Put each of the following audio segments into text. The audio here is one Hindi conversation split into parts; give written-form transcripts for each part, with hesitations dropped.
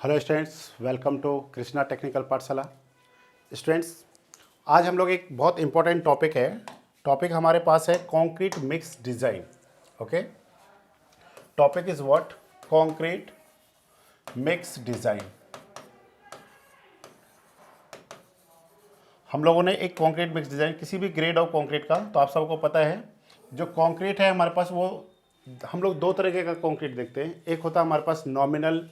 Hello students, welcome to Krishna technical Pathshala. Students, आज हम लोग एक बहुत इंपॉर्टेंट टॉपिक है। टॉपिक हमारे पास है concrete mix design. Okay, topic is what? Concrete mix design. हम लोगों ने एक कंक्रीट मिक्स डिज़ाइन किसी भी ग्रेड ऑफ कंक्रीट का, तो आप सबको पता है जो कंक्रीट है हमारे पास, वो हम लोग दो तरीके का कंक्रीट देखते हैं। एक होता है हमारे पास नॉमिनल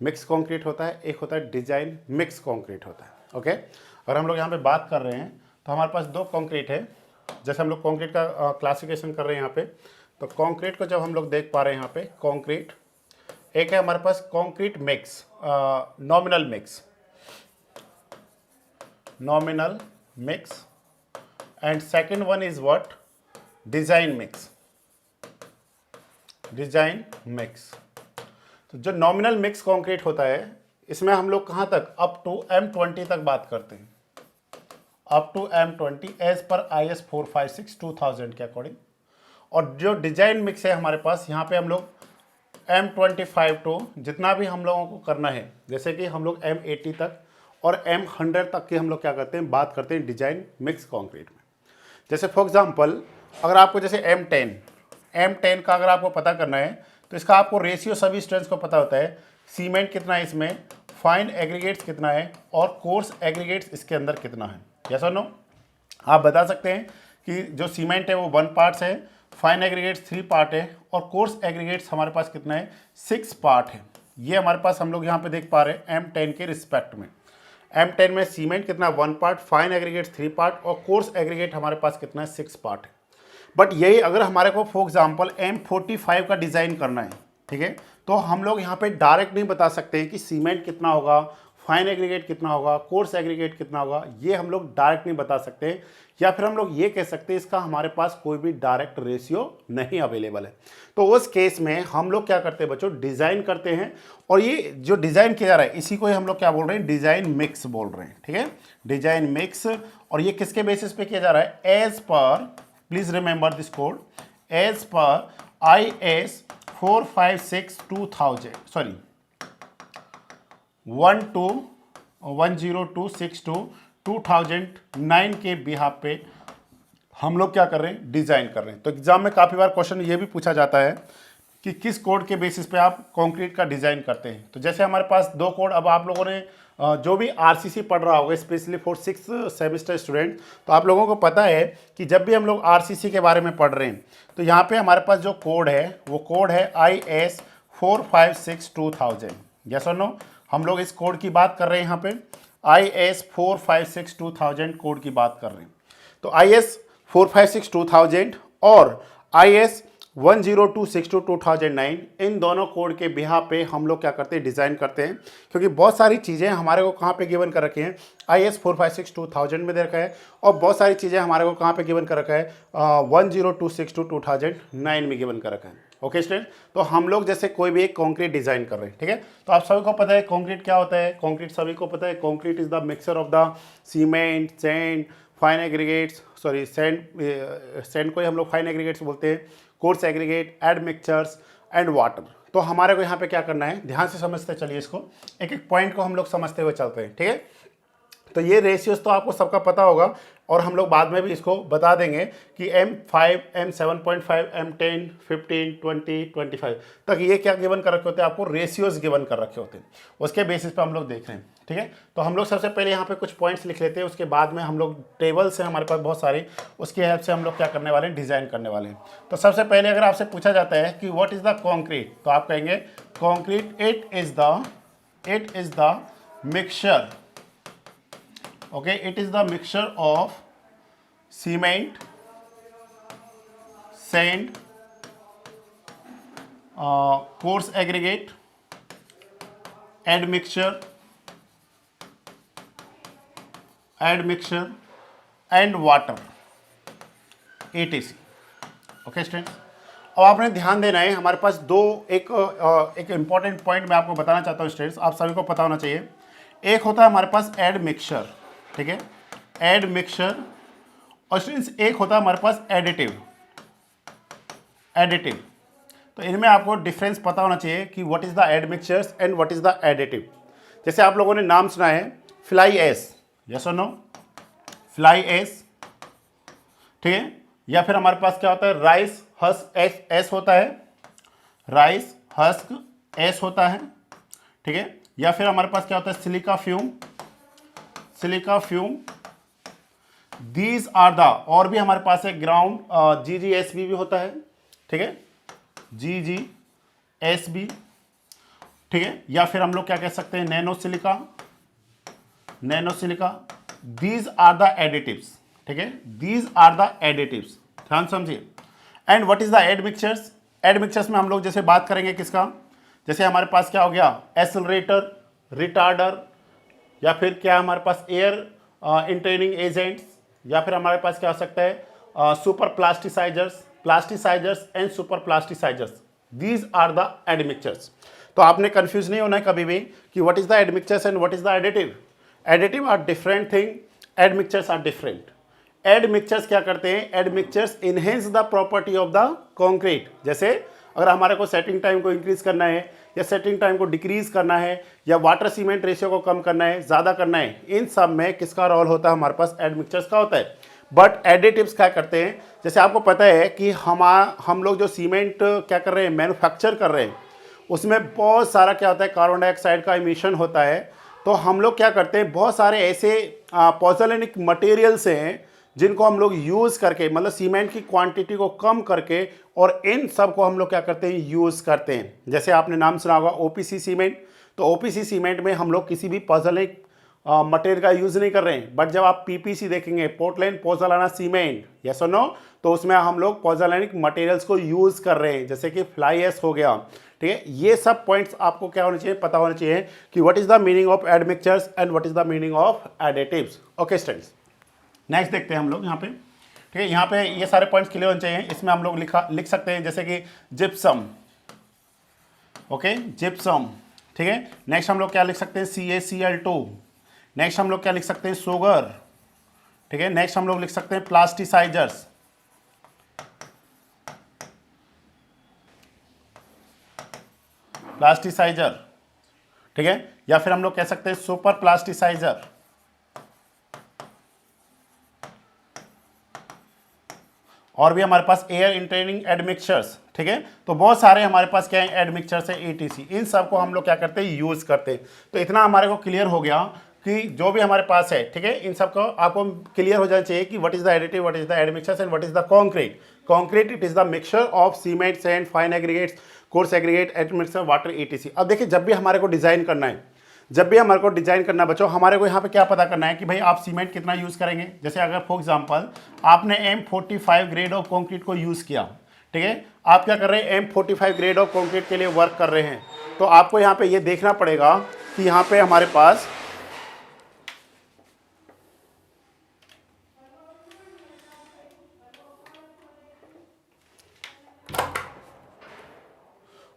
मिक्स कंक्रीट होता है, एक होता है डिजाइन मिक्स कंक्रीट होता है। ओके, अगर हम लोग यहाँ पे बात कर रहे हैं तो हमारे पास दो कंक्रीट है। जैसे हम लोग कंक्रीट का क्लासिफिकेशन कर रहे हैं यहाँ पे, तो कंक्रीट को जब हम लोग देख पा रहे हैं यहाँ पे कंक्रीट, एक है हमारे पास concrete mix, nominal mix, nominal mix, and second one is what? Design mix, design mix. तो जो नॉमिनल मिक्स कंक्रीट होता है, इसमें हम लोग कहाँ तक? अप टू M20 तक बात करते हैं, up to M20 as per IS 456 2000 के अकॉर्डिंग। और जो डिजाइन मिक्स है हमारे पास, यहाँ पे हम लोग M25 टू जितना भी हम लोगों को करना है, जैसे कि हम लोग M80 तक और M100 तक की हम लोग क्या करते हैं, बात करते हैं डिजाइन मिक्स कंक्रीट में। जैसे फॉर एग्जांपल, अगर आपको जैसे M10 का अगर आपको पता करना है, तो इसका आपको रेशियो सभी स्ट्रेंथ्स को पता होता है। सीमेंट कितना है इसमें, फाइन एग्रीगेट्स कितना है, और कोर्स एग्रीगेट्स इसके अंदर कितना है। यस और नो? आप बता सकते हैं कि जो सीमेंट है वो 1 पार्ट्स है, फाइन एग्रीगेट्स 3 पार्ट है, और कोर्स एग्रीगेट्स हमारे पास कितना है? 6 पार्ट है। ये हमारे पास हम लोग यहाँ पे देख पा रहे हैं M10 के रिस्पेक्ट में। M10 में सीमेंट कितना? 1 पार्ट, फाइन एग्रीगेट्स 3 पार्ट, और कोर्स एग्रीगेट हमारे पास कितना है? 6 पार्ट है। बट यही अगर हमारे को फॉर एग्जांपल M45 का डिज़ाइन करना है, ठीक है, तो हम लोग यहाँ पे डायरेक्ट नहीं बता सकते हैं कि सीमेंट कितना होगा, फाइन एग्रीगेट कितना होगा, कोर्स एग्रीगेट कितना होगा। ये हम लोग डायरेक्ट नहीं बता सकते, या फिर हम लोग ये कह सकते हैं इसका हमारे पास कोई भी डायरेक्ट रेशियो नहीं अवेलेबल है। तो उस केस में हम लोग क्या करते हैं बच्चों? डिज़ाइन करते हैं। और ये जो डिज़ाइन किया जा रहा है, इसी को ही हम लोग क्या बोल रहे हैं? डिज़ाइन मिक्स बोल रहे हैं। ठीक है, डिज़ाइन मिक्स। और ये किसके बेसिस पे किया जा रहा है? एज पर, please remember this code, as per IS 456 2000, sorry 10262 2009 के बिहाफ पे हम लोग क्या कर रहे हैं? डिज़ाइन कर रहे हैं। तो एग्जाम में काफ़ी बार क्वेश्चन ये भी पूछा जाता है कि किस कोड के बेसिस पे आप कंक्रीट का डिज़ाइन करते हैं। तो जैसे हमारे पास दो कोड, अब आप लोगों ने जो भी RCC पढ़ रहा होगा, specially for 6th semester student, तो आप लोगों को पता है कि जब भी हम लोग RCC के बारे में पढ़ रहे हैं, तो यहाँ पे हमारे पास जो कोड है वो कोड है IS 456 2000। यस और नो? हम लोग इस कोड की बात कर रहे हैं, यहाँ पे IS 456 2000 कोड की बात कर रहे हैं। तो IS 456 2000 और IS 10262 2009, इन दोनों कोड के बिहाफ पे हम लोग क्या करते हैं? डिज़ाइन करते हैं। क्योंकि बहुत सारी चीज़ें हमारे को कहाँ पे गिवन कर रखी हैं? IS 456 2000 में दे रखा है, और बहुत सारी चीज़ें हमारे को कहाँ पे गिवन कर रखा है? 10262 2009 में गिवन कर रखा है। ओके स्टूडेंट, तो हम लोग जैसे कोई भी एक कंक्रीट डिज़ाइन कर रहे हैं, ठीक है, तो आप सभी को पता है कंक्रीट क्या होता है। कंक्रीट सभी को पता है, concrete is the mixture of the cement, sand, fine aggregates, sorry sand को ही हम लोग फाइन एग्रीगेट्स बोलते हैं, coarse aggregate, admixtures and water. तो हमारे को यहाँ पे क्या करना है? ध्यान से समझते चलिए, इसको एक एक पॉइंट को हम लोग समझते हुए चलते हैं। ठीक है, तो ये रेशियोज तो आपको सबका पता होगा, और हम लोग बाद में भी इसको बता देंगे कि M5, M7.5, M10, 15, 20, 25 तक ये क्या गिवन कर रखे होते हैं? आपको रेशियोज गिवन कर रखे होते हैं। उसके बेसिस पे हम लोग देख रहे हैं। ठीक है, तो हम लोग सबसे पहले यहाँ पे कुछ पॉइंट्स लिख लेते हैं, उसके बाद में हम लोग टेबल्स हैं हमारे पास बहुत सारे, उसकी हेल्प से हम लोग क्या करने वाले हैं? डिज़ाइन करने वाले हैं। तो सबसे पहले अगर आपसे पूछा जाता है कि व्हाट इज़ द कॉन्क्रीट, तो आप कहेंगे concrete it is the mixture, okay, it is the mixture of cement, sand, coarse aggregate, admixture and water, etc. Okay students, अब आपने ध्यान देना है, हमारे पास दो एक इंपॉर्टेंट पॉइंट मैं आपको बताना चाहता हूँ स्टूडेंट्स, आप सभी को पता होना चाहिए। एक होता है हमारे पास एडमिक्सचर, ठीक है, एडमिक्सचर, और स्टूडेंट्स एक होता है हमारे पास एडिटिव। तो इनमें आपको डिफरेंस पता होना चाहिए कि what is the admixtures and what is the additive. जैसे आप लोगों ने नाम सुना है फ्लाई एस, यस और नो, फ्लाई एस, ठीक है। या फिर हमारे पास क्या होता है राइस हस्क एस होता है, राइस हस्क एस होता है, ठीक है। या फिर हमारे पास क्या होता है silica fume, silica fume, these are the, और भी हमारे पास है ग्राउंड GGSB भी होता है, ठीक है, GGSB, ठीक है। या फिर हम लोग क्या कह सकते हैं nano silica, nano silica, these are the additives, ठीक है, दीज आर द एडिटिव्स, ध्यान समझिए। And what is the admixtures, admixtures में हम लोग जैसे बात करेंगे किसका, जैसे हमारे पास क्या हो गया एक्सेलरेटर, रिटार्डर, या फिर क्या हमारे पास एयर इंटेनिंग एजेंट्स, या फिर हमारे पास क्या हो सकता है super plasticizers, plasticizers and super plasticizers, these are the admixtures. तो आपने कंफ्यूज नहीं होना है कभी भी कि what is the admixtures and what is the additive. Additive are different thing, admixtures are different. Admixtures क्या करते हैं, admixtures enhance the property of the concrete. जैसे अगर हमारे को सेटिंग टाइम को इंक्रीज करना है या सेटिंग टाइम को डिक्रीज करना है या वाटर सीमेंट रेशियो को कम करना है, ज़्यादा करना है, इन सब में किसका रोल होता है, हमारे पास एडमिक्सचर्स का होता है। बट एडिटिव्स क्या करते हैं, जैसे आपको पता है कि हम लोग जो सीमेंट क्या कर रहे हैं मैन्युफैक्चर कर रहे हैं, उसमें बहुत सारा क्या होता है कार्बन डाइऑक्साइड का इमिशन होता है। तो हम लोग क्या करते हैं बहुत सारे ऐसे पॉज़ोलैनिक मटेरियल्स हैं जिनको हम लोग यूज़ करके, मतलब सीमेंट की क्वांटिटी को कम करके, और इन सब को हम लोग क्या करते हैं यूज़ करते हैं। जैसे आपने नाम सुना होगा OPC सीमेंट, तो OPC सीमेंट में हम लोग किसी भी पॉज़ोलैनिक मटेरियल का यूज़ नहीं कर रहे हैं। बट जब आप PPC देखेंगे, पोर्टलैंड पोज़ोलाना सीमेंट, यस और नो, तो उसमें हम लोग पॉज़ोलैनिक मटेरियल्स को यूज़ कर रहे हैं, जैसे कि फ्लाई एस हो गया, ठीक है। ये सब पॉइंट्स आपको क्या होने चाहिए, पता होना चाहिए कि what is the meaning of admixtures and what is the meaning of additives. Okay students, next देखते हैं हम लोग यहाँ पे, ठीक है। यहाँ पे ये सारे पॉइंट्स क्लियर होने चाहिए। इसमें हम लोग लिख सकते हैं जैसे कि जिप्सम, ओके, जिप्सम, ठीक है। नेक्स्ट हम लोग क्या लिख सकते हैं CaCl2। नेक्स्ट हम लोग क्या लिख सकते हैं शुगर, ठीक है। नेक्स्ट हम लोग लिख सकते हैं प्लास्टिसाइजर्स, प्लास्टिसाइजर, ठीक है। या फिर हम लोग कह सकते हैं सुपर प्लास्टिसाइजर, और भी हमारे पास एयर इंटेनिंग एडमिक्सचर्स, ठीक है। तो बहुत सारे हमारे पास क्या है एडमिक्सचर्स है ETC, इन सब को हम लोग क्या करते हैं यूज़ करते हैं। तो इतना हमारे को क्लियर हो गया कि जो भी हमारे पास है, ठीक है, इन सब को आपको क्लियर हो जाना चाहिए कि what is the additive, what is the admixtures and what is the concrete. Concrete it is the mixture of cement, sand, fine aggregates, coarse aggregate, admixture, water, ETC। अब देखिए जब भी हमारे को डिज़ाइन करना है, जब भी हमारे को डिज़ाइन करना बच्चों, हमारे को यहाँ पे क्या पता करना है कि भाई आप सीमेंट कितना यूज़ करेंगे। जैसे अगर फॉर एग्जांपल आपने M45 ग्रेड ऑफ कंक्रीट को यूज़ किया, ठीक है, आप क्या कर रहे हैं M45 ग्रेड ऑफ कंक्रीट के लिए वर्क कर रहे हैं, तो आपको यहाँ पे ये देखना पड़ेगा कि यहाँ पे हमारे पास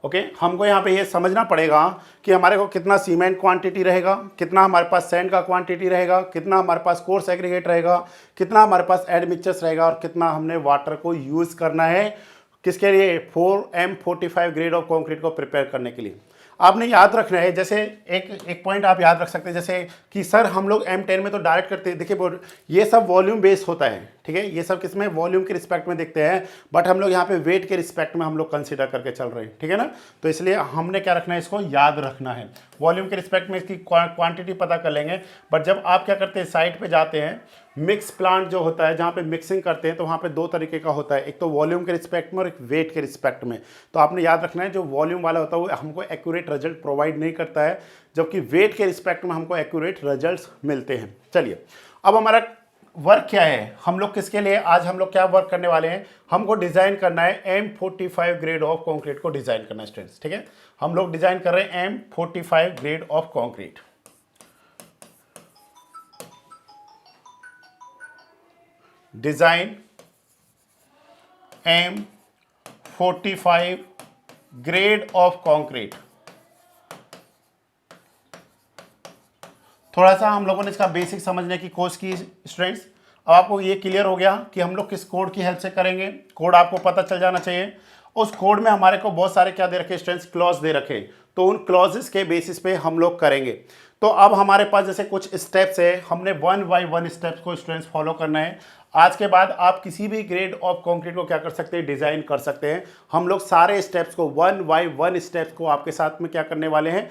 ओके, हमको यहाँ पे ये समझना पड़ेगा कि हमारे को कितना सीमेंट क्वांटिटी रहेगा, कितना हमारे पास सैंड का क्वांटिटी रहेगा, कितना हमारे पास कोर्स एग्रीगेट रहेगा, कितना हमारे पास एडमिक्सचर्स रहेगा, और कितना हमने वाटर को यूज़ करना है किसके लिए, 4M45 ग्रेड ऑफ कंक्रीट को प्रिपेयर करने के लिए। आपने याद रखना है, जैसे एक पॉइंट आप याद रख सकते हैं, जैसे कि सर हम लोग M10 में तो डायरेक्ट करते हैं। देखिए ये सब वॉल्यूम बेस्ड होता है, ठीक है, ये सब किसमें वॉल्यूम के रिस्पेक्ट में देखते हैं, बट हम लोग यहाँ पे वेट के रिस्पेक्ट में हम लोग कंसीडर करके चल रहे हैं, ठीक है ना। तो इसलिए हमने क्या रखना है, इसको याद रखना है। वॉल्यूम के रिस्पेक्ट में इसकी क्वांटिटी पता कर लेंगे, बट जब आप क्या करते हैं साइट पे जाते हैं, मिक्स प्लांट जो होता है जहाँ पे मिक्सिंग करते हैं, तो वहाँ पे दो तरीके का होता है, एक तो वॉल्यूम के रिस्पेक्ट में और एक वेट के रिस्पेक्ट में। तो आपने याद रखना है जो वॉल्यूम वाला होता है वो हमको एक्यूरेट रिजल्ट प्रोवाइड नहीं करता है, जबकि वेट के रिस्पेक्ट में हमको एक्यूरेट रिजल्ट्स मिलते हैं। चलिए अब हमारा वर्क क्या है, हम लोग किसके लिए आज हम लोग क्या वर्क करने वाले हैं, हमको डिज़ाइन करना है M45 ग्रेड ऑफ कॉन्क्रीट को डिज़ाइन करना है स्टूडेंट्स, ठीक है। हम लोग डिज़ाइन कर रहे हैं M45 grade of concrete. Design M45 grade of concrete. थोड़ा सा हम लोगों ने इसका बेसिक समझने की कोशिश की स्टूडेंट्स। अब आपको ये क्लियर हो गया कि हम लोग किस कोड की हेल्प से करेंगे। कोड आपको पता चल जाना चाहिए, उस कोड में हमारे को बहुत सारे क्या दे रखे स्टूडेंट्स, क्लॉज दे रखे, तो उन क्लॉजेस के बेसिस पे हम लोग करेंगे। तो अब हमारे पास जैसे कुछ स्टेप्स है, हमने 1 बाय 1 स्टेप्स को स्टूडेंट्स फॉलो करना है। आज के बाद आप किसी भी ग्रेड ऑफ कंक्रीट को क्या कर सकते हैं, डिजाइन कर सकते हैं। हम लोग सारे स्टेप्स को 1 बाय 1 स्टेप्स को आपके साथ में क्या करने वाले हैं,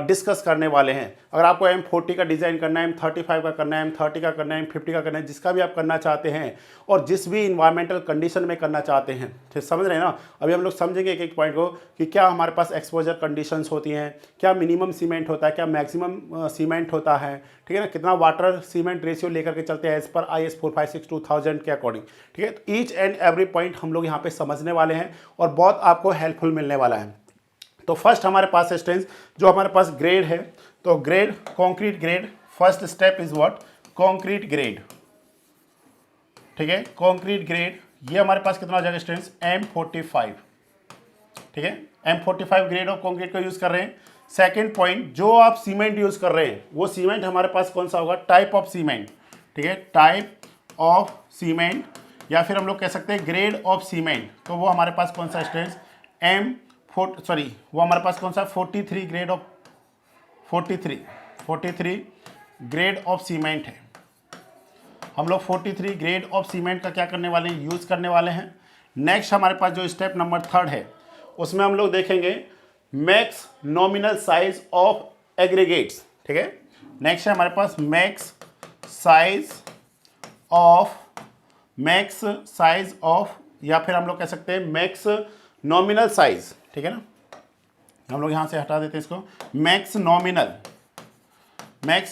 डिस्कस करने वाले हैं। अगर आपको M40 का डिज़ाइन करना है, M35 का करना है, M30 का करना है, M50 का करना है, जिसका भी आप करना चाहते हैं और जिस भी इन्वायरमेंटल कंडीशन में करना चाहते हैं, ठीक समझ रहे हैं ना। अभी हम लोग समझेंगे एक एक पॉइंट को कि क्या हमारे पास एक्सपोजर कंडीशंस होती हैं, क्या मिनिमम सीमेंट होता है, क्या मैक्सिमम सीमेंट होता है, ठीक है ना, कितना वाटर सीमेंट रेशियो लेकर के चलते हैं एज पर IS 456-2000 के अकॉर्डिंग, ठीक है। तो ईच एंड एवरी पॉइंट हम लोग यहाँ पे समझने वाले हैं और बहुत आपको हेल्पफुल मिलने वाला है। तो फर्स्ट हमारे पास स्टूडेंट्स जो हमारे पास ग्रेड है, तो grade concrete grade, first step is what, concrete grade, ठीक है। कंक्रीट ग्रेड ये हमारे पास कितना हो जाएगा स्टूडेंट्स, M45, ठीक है। M45 ग्रेड ऑफ कंक्रीट को यूज कर रहे हैं। सेकंड पॉइंट, जो आप सीमेंट यूज कर रहे हैं वो सीमेंट हमारे पास कौन सा होगा, टाइप ऑफ सीमेंट, ठीक है, टाइप ऑफ सीमेंट, या फिर हम लोग कह सकते हैं ग्रेड ऑफ सीमेंट। तो वो हमारे पास कौन सा स्टूडेंट्स, वो हमारे पास कौन सा 43 grade of 43 grade of cement है। हम लोग 43 ग्रेड ऑफ सीमेंट का क्या करने वाले हैं, यूज करने वाले हैं। नेक्स्ट हमारे पास जो स्टेप नंबर 3 है उसमें हम लोग देखेंगे max nominal size of aggregates, ठीक है। नेक्स्ट है हमारे पास मैक्स साइज ऑफ, या फिर हम लोग कह सकते हैं मैक्स नॉमिनल साइज, ठीक है ना। हम लोग यहां से हटा देते हैं इसको, max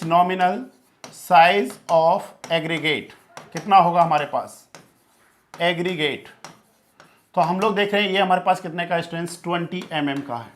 nominal size of aggregate कितना होगा हमारे पास, एग्रीगेट। तो हम लोग देख रहे हैं ये हमारे पास कितने का स्टूडेंट्स, 20 mm का है।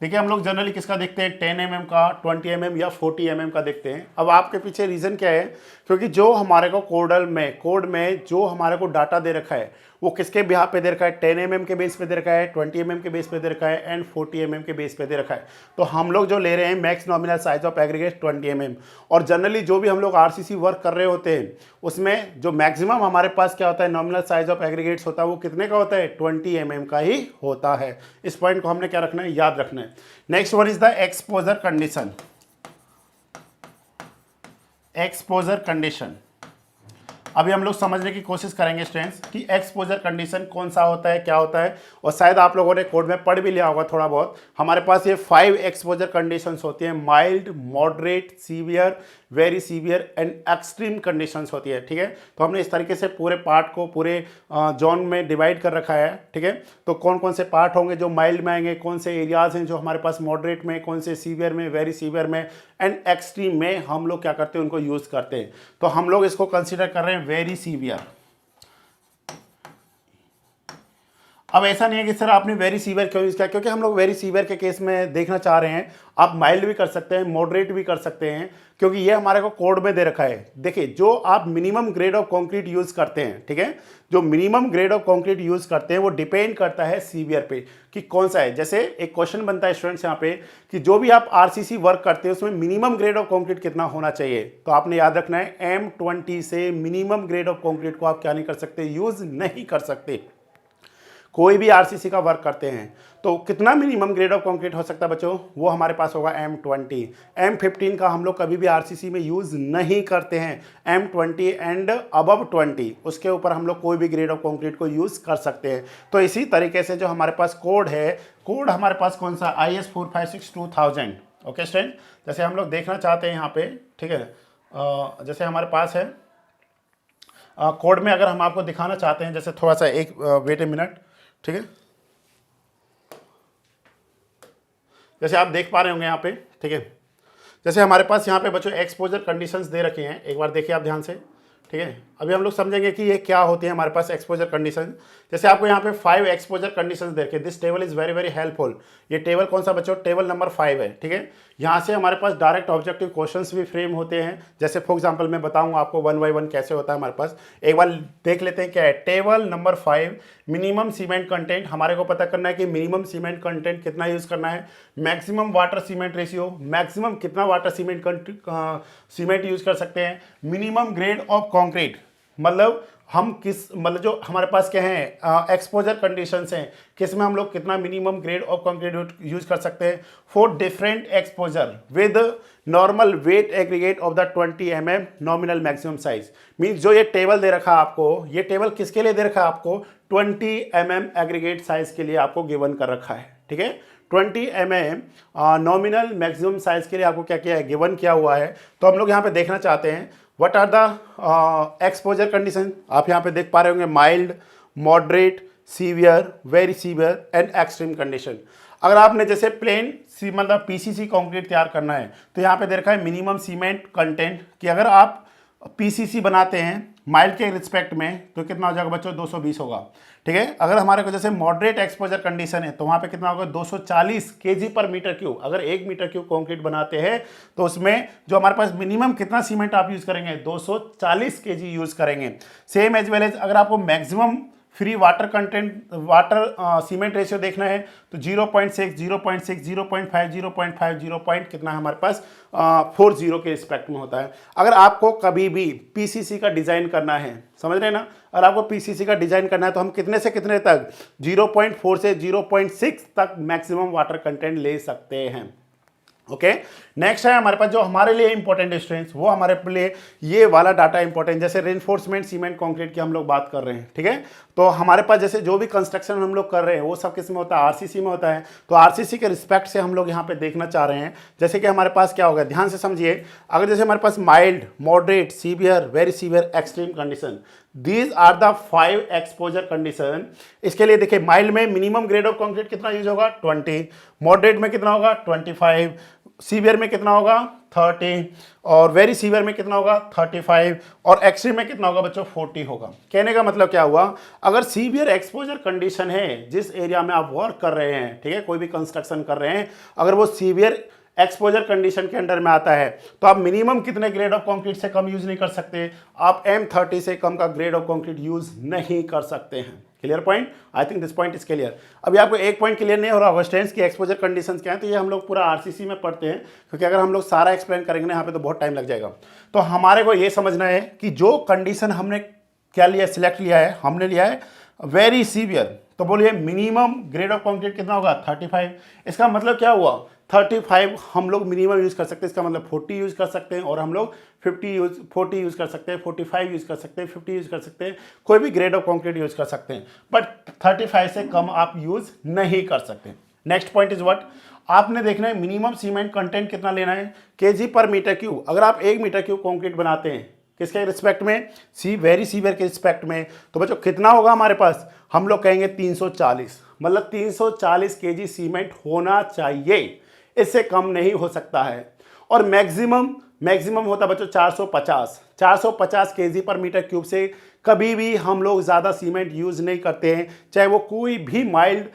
देखिए हम लोग जनरली किसका देखते हैं, 10 mm का, 20 mm या 40 mm का देखते हैं। अब आपके पीछे रीज़न क्या है, क्योंकि जो हमारे को कोड में जो हमारे को डाटा दे रखा है वो किसके बिहाफ पे दे रखा है, 10 mm के बेस पे दे रखा है, 20 mm के बेस पे दे रखा है एंड 40 mm के बेस पे दे रखा है। तो हम लोग जो ले रहे हैं max nominal size of aggregate 20 mm। और जनरली जो भी हम लोग RCC वर्क कर रहे होते हैं उसमें जो मैक्सिमम हमारे पास क्या होता है, नॉमिनल साइज ऑफ एग्रीगेट्स होता है, वो कितने का होता है, 20 mm का ही होता है। इस पॉइंट को हमने क्या रखना है, याद रखना है। Next one is the exposure condition. अभी हम लोग समझने की कोशिश करेंगे स्टूडेंट्स कि एक्सपोजर कंडीशन कौन सा होता है, क्या होता है, और शायद आप लोगों ने कोड में पढ़ भी लिया होगा थोड़ा बहुत। हमारे पास ये 5 एक्सपोजर कंडीशंस होती हैं, mild, moderate, severe, very severe and extreme conditions होती है, ठीक है। तो हमने इस तरीके से पूरे पार्ट को पूरे जोन में डिवाइड कर रखा है, ठीक है। तो कौन कौन से पार्ट होंगे जो माइल्ड में आएंगे, कौन से एरियाज हैं जो हमारे पास मॉडरेट में, कौन से सीवियर में, वेरी सीवियर में एंड एक्सट्रीम में हम लोग क्या करते हैं, उनको यूज़ करते हैं। तो हम लोग इसको कंसिडर कर रहे हैं वेरी सीवियर। अब ऐसा नहीं है कि सर आपने वेरी सीवियर क्यों यूज़ किया, क्योंकि हम लोग वेरी सीवियर के केस में देखना चाह रहे हैं। आप माइल्ड भी कर सकते हैं, मॉडरेट भी कर सकते हैं, क्योंकि ये हमारे को कोड में दे रखा है। देखिए जो आप minimum grade of concrete use करते हैं, ठीक है, जो minimum grade of concrete use करते हैं वो डिपेंड करता है सीवियर पे कि कौन सा है। जैसे एक क्वेश्चन बनता है स्टूडेंट्स यहाँ पे कि जो भी आप RCC वर्क करते हैं उसमें मिनिमम ग्रेड ऑफ कंक्रीट कितना होना चाहिए, तो आपने याद रखना है M20 से मिनिमम ग्रेड ऑफ कंक्रीट को आप क्या नहीं कर सकते, यूज़ नहीं कर सकते। कोई भी RCC का वर्क करते हैं तो कितना मिनिमम ग्रेड ऑफ कंक्रीट हो सकता है बच्चों, वो हमारे पास होगा M20। M15 का हम लोग कभी भी RCC में यूज़ नहीं करते हैं। M20 एंड अबव 20 उसके ऊपर हम लोग कोई भी ग्रेड ऑफ कंक्रीट को यूज़ कर सकते हैं। तो इसी तरीके से जो हमारे पास कोड है, कोड हमारे पास कौन सा, IS 456-2000। ओके स्टूडेंट, जैसे हम लोग देखना चाहते हैं यहाँ पे, ठीक है, जैसे हमारे पास है कोड में, अगर हम आपको दिखाना चाहते हैं, जैसे थोड़ा सा एक वेट ए मिनट, ठीक है, जैसे आप देख पा रहे होंगे यहाँ पे, ठीक है, जैसे हमारे पास यहाँ पे बच्चों एक्सपोजर कंडीशंस दे रखे हैं, एक बार देखिए आप ध्यान से, ठीक है। अभी हम लोग समझेंगे कि ये क्या होती है हमारे पास एक्सपोजर कंडीशन। जैसे आपको यहाँ पे 5 एक्सपोजर कंडीशंस देखे, this table is very very helpful. ये टेबल कौन सा बच्चों, टेबल नंबर 5 है, ठीक है। यहाँ से हमारे पास डायरेक्ट ऑब्जेक्टिव क्वेश्चंस भी फ्रेम होते हैं। जैसे फॉर एग्जांपल मैं बताऊंगा आपको 1 बाय 1 कैसे होता है हमारे पास। एक बार देख लेते हैं क्या है। Table number 5, minimum cement content, हमारे को पता करना है कि मिनिमम सीमेंट कंटेंट कितना यूज करना है। Maximum water cement ratio, maximum कितना वाटर सीमेंट यूज कर सकते हैं। मिनिमम ग्रेड ऑफ कॉन्क्रीट, मतलब हम किस मतलब जो हमारे पास क्या है एक्सपोजर कंडीशंस हैं, किस में हम लोग कितना minimum grade of concrete use कर सकते हैं for different exposure with normal weight aggregate of the 20 mm nominal maximum size. Means जो ये टेबल दे रखा है आपको, ये टेबल किसके लिए दे रखा है आपको, 20 mm एग्रीगेट साइज के लिए आपको गिवन कर रखा है। ठीक है, 20 mm नॉमिनल मैक्सिमम साइज के लिए आपको क्या किया है, गिवन किया हुआ है। तो हम लोग यहाँ पे देखना चाहते हैं what are the exposure condition. आप यहाँ पे देख पा रहे होंगे mild, moderate, severe, very severe and extreme condition. अगर आपने जैसे प्लेन मतलब पीसीसी कंक्रीट तैयार करना है तो यहाँ पे दे रखा है मिनिमम सीमेंट कंटेंट कि अगर आप पीसीसी बनाते हैं माइल्ड के रिस्पेक्ट में तो कितना हो जाएगा बच्चों, 220 होगा। ठीक है, अगर हमारे को जैसे मॉडरेट एक्सपोजर कंडीशन है तो वहाँ पे कितना होगा, 240 केजी पर मीटर क्यूब। अगर 1 मीटर क्यूब कंक्रीट बनाते हैं तो उसमें जो हमारे पास मिनिमम कितना सीमेंट आप यूज़ करेंगे, 240 केजी यूज़ करेंगे। सेम एज वेल एज अगर आपको maximum free water content water cement ratio देखना है तो 0.6, 0.6, 0.5, 0.5, 0 पॉइंट कितना हमारे पास 40 के रिस्पेक्ट में होता है। अगर आपको कभी भी पीसीसी का डिज़ाइन करना है, समझ रहे हैं ना, अगर आपको पीसीसी का डिज़ाइन करना है तो हम कितने से कितने तक, 0.4 से 0.6 तक मैक्सिमम वाटर कंटेंट ले सकते हैं। ओके, नेक्स्ट है हमारे पास जो हमारे लिए इंपॉर्टेंट स्ट्रेंथ, वो हमारे लिए ये वाला डाटा इंपॉर्टेंट, जैसे रेनफोर्समेंट सीमेंट कंक्रीट की हम लोग बात कर रहे हैं। ठीक है, तो हमारे पास जैसे जो भी कंस्ट्रक्शन हम लोग कर रहे हैं वो सब किस में होता है, आरसीसी में होता है। तो आरसीसी के रिस्पेक्ट से हम लोग यहाँ पे देखना चाह रहे हैं जैसे कि हमारे पास क्या होगा, ध्यान से समझिए। अगर जैसे हमारे पास mild, moderate, severe, very severe, extreme condition, these are the 5 exposure condition. इसके लिए देखिए माइल्ड में मिनिमम ग्रेड ऑफ कंक्रीट कितना यूज होगा, 20, मॉडरेट में कितना होगा, 25, सीवियर में कितना होगा, 30, और वेरी सीवियर में कितना होगा, 35, और एक्सट्रीम में कितना होगा बच्चों, 40 होगा। कहने का मतलब क्या हुआ, अगर सीवियर एक्सपोजर कंडीशन है जिस एरिया में आप वर्क कर रहे हैं, ठीक है, कोई भी कंस्ट्रक्शन कर रहे हैं, अगर वो सीवियर एक्सपोजर कंडीशन के अंडर में आता है तो आप मिनिमम कितने ग्रेड ऑफ कंक्रीट से कम यूज नहीं कर सकते, आप M30 से कम का ग्रेड ऑफ कंक्रीट यूज नहीं कर सकते हैं। Clear point, I think this point is clear. अभी आपको एक पॉइंट क्लियर नहीं हो रहा, स्ट्रेंथ्स की एक्सपोजर कंडीशंस क्या है, तो ये हम लोग पूरा आरसीसी में पढ़ते हैं, क्योंकि अगर हम लोग सारा एक्सप्लेन करेंगे ना यहाँ पे तो बहुत टाइम लग जाएगा। तो हमारे को ये समझना है कि जो कंडीशन हमने क्या लिया, सिलेक्ट लिया है, हमने लिया है वेरी सीवियर, तो बोलिए मिनिमम ग्रेड ऑफ कंक्रीट कितना होगा, 35। इसका मतलब क्या हुआ, 35 हम लोग मिनिमम यूज़ कर सकते हैं, इसका मतलब 40 यूज़ कर सकते हैं, और हम लोग 40 यूज़ कर सकते हैं, 45 यूज़ कर सकते हैं, 50 यूज़ कर सकते हैं, कोई भी ग्रेड ऑफ कंक्रीट यूज़ कर सकते हैं, बट 35 से कम आप यूज़ नहीं कर सकते। नेक्स्ट पॉइंट इज व्हाट, आपने देखना है मिनिमम सीमेंट कंटेंट कितना लेना है, केजी पर मीटर क्यूब। अगर आप 1 मीटर क्यूब कंक्रीट बनाते हैं किसके रिस्पेक्ट में, वेरी सीवियर के रिस्पेक्ट में, तो बच्चों कितना होगा हमारे पास, हम लोग कहेंगे 340, मतलब 340 केजी सीमेंट होना चाहिए, इससे कम नहीं हो सकता है। और मैक्सिमम होता है बच्चों 450 केजी पर मीटर क्यूब से कभी भी हम लोग ज़्यादा सीमेंट यूज़ नहीं करते हैं, चाहे वो कोई भी माइल्ड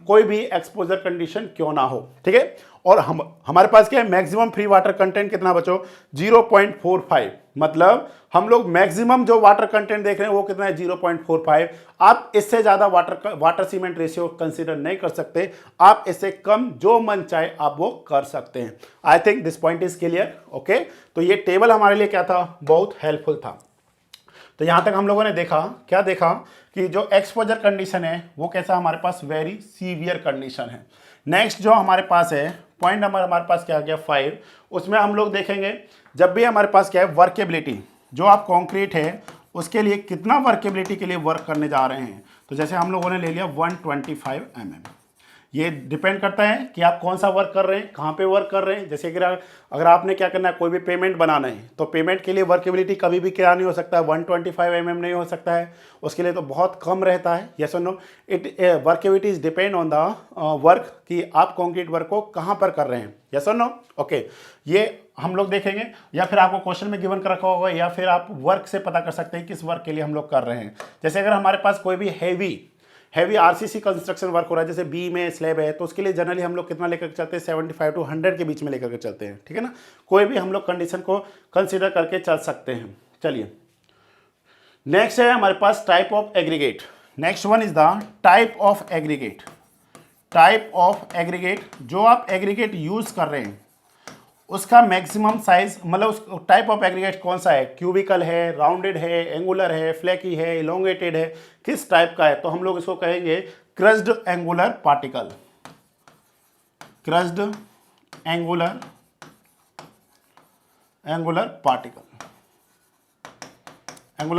कोई भी एक्सपोजर कंडीशन क्यों ना हो। ठीक है, और हमारे पास क्या है, मैक्सिमम फ्री वाटर कंटेंट कितना बच्चों, 0.45, मतलब हम लोग मैक्सिमम जो वाटर कंटेंट देख रहे हैं वो कितना है, 0.45। आप इससे ज़्यादा वाटर सीमेंट रेशियो कंसीडर नहीं कर सकते, आप इससे कम जो मन चाहे आप वो कर सकते हैं। I think this point is clear. Okay, तो ये टेबल हमारे लिए क्या था, बहुत हेल्पफुल था। तो यहाँ तक हम लोगों ने देखा, क्या देखा कि जो एक्सपोजर कंडीशन है वो कैसा हमारे पास, वेरी सीवियर कंडीशन है। नेक्स्ट जो हमारे पास है पॉइंट नंबर हमारे पास क्या आ गया 5, उसमें हम लोग देखेंगे जब भी हमारे पास क्या है, वर्केबिलिटी, जो आप कंक्रीट है उसके लिए कितना वर्केबिलिटी के लिए वर्क करने जा रहे हैं। तो जैसे हम लोगों ने ले लिया 125 mm, ये डिपेंड करता है कि आप कौन सा वर्क कर रहे हैं, कहाँ पे वर्क कर रहे हैं। जैसे कि अगर आपने क्या करना है, कोई भी पेमेंट बनाना है तो पेमेंट के लिए वर्केबिलिटी कभी भी क्या नहीं हो सकता है, 125 mm नहीं हो सकता है, उसके लिए तो बहुत कम रहता है। यस और no, workability is depend on the work, कि आप कॉन्क्रीट वर्क को कहाँ पर कर रहे हैं। यस और नो, ओके, ये हम लोग देखेंगे, या फिर आपको क्वेश्चन में गिवन कर रखा होगा, या फिर आप वर्क से पता कर सकते हैं किस वर्क के लिए हम लोग कर रहे हैं। जैसे अगर हमारे पास कोई भी हैवी आरसीसी कंस्ट्रक्शन वर्क हो रहा है, जैसे बी में स्लैब है, तो उसके लिए जनरली हम लोग कितना लेकर चलते हैं, 75 to 100 के बीच में लेकर के चलते हैं। ठीक है ना, कोई भी हम लोग कंडीशन को कंसीडर करके चल सकते हैं। चलिए नेक्स्ट है हमारे पास type of aggregate. Next one is the type of aggregate. Type of aggregate, जो आप एग्रीगेट यूज कर रहे हैं उसका मैक्सिमम साइज मतलब उस टाइप ऑफ एग्रीगेट कौन सा है, क्यूबिकल है, राउंडेड है, एंगुलर है, फ्लैकी है, इलोंगेटेड है, किस टाइप का है, तो हम लोग इसको कहेंगे crossed angular particle, crossed angular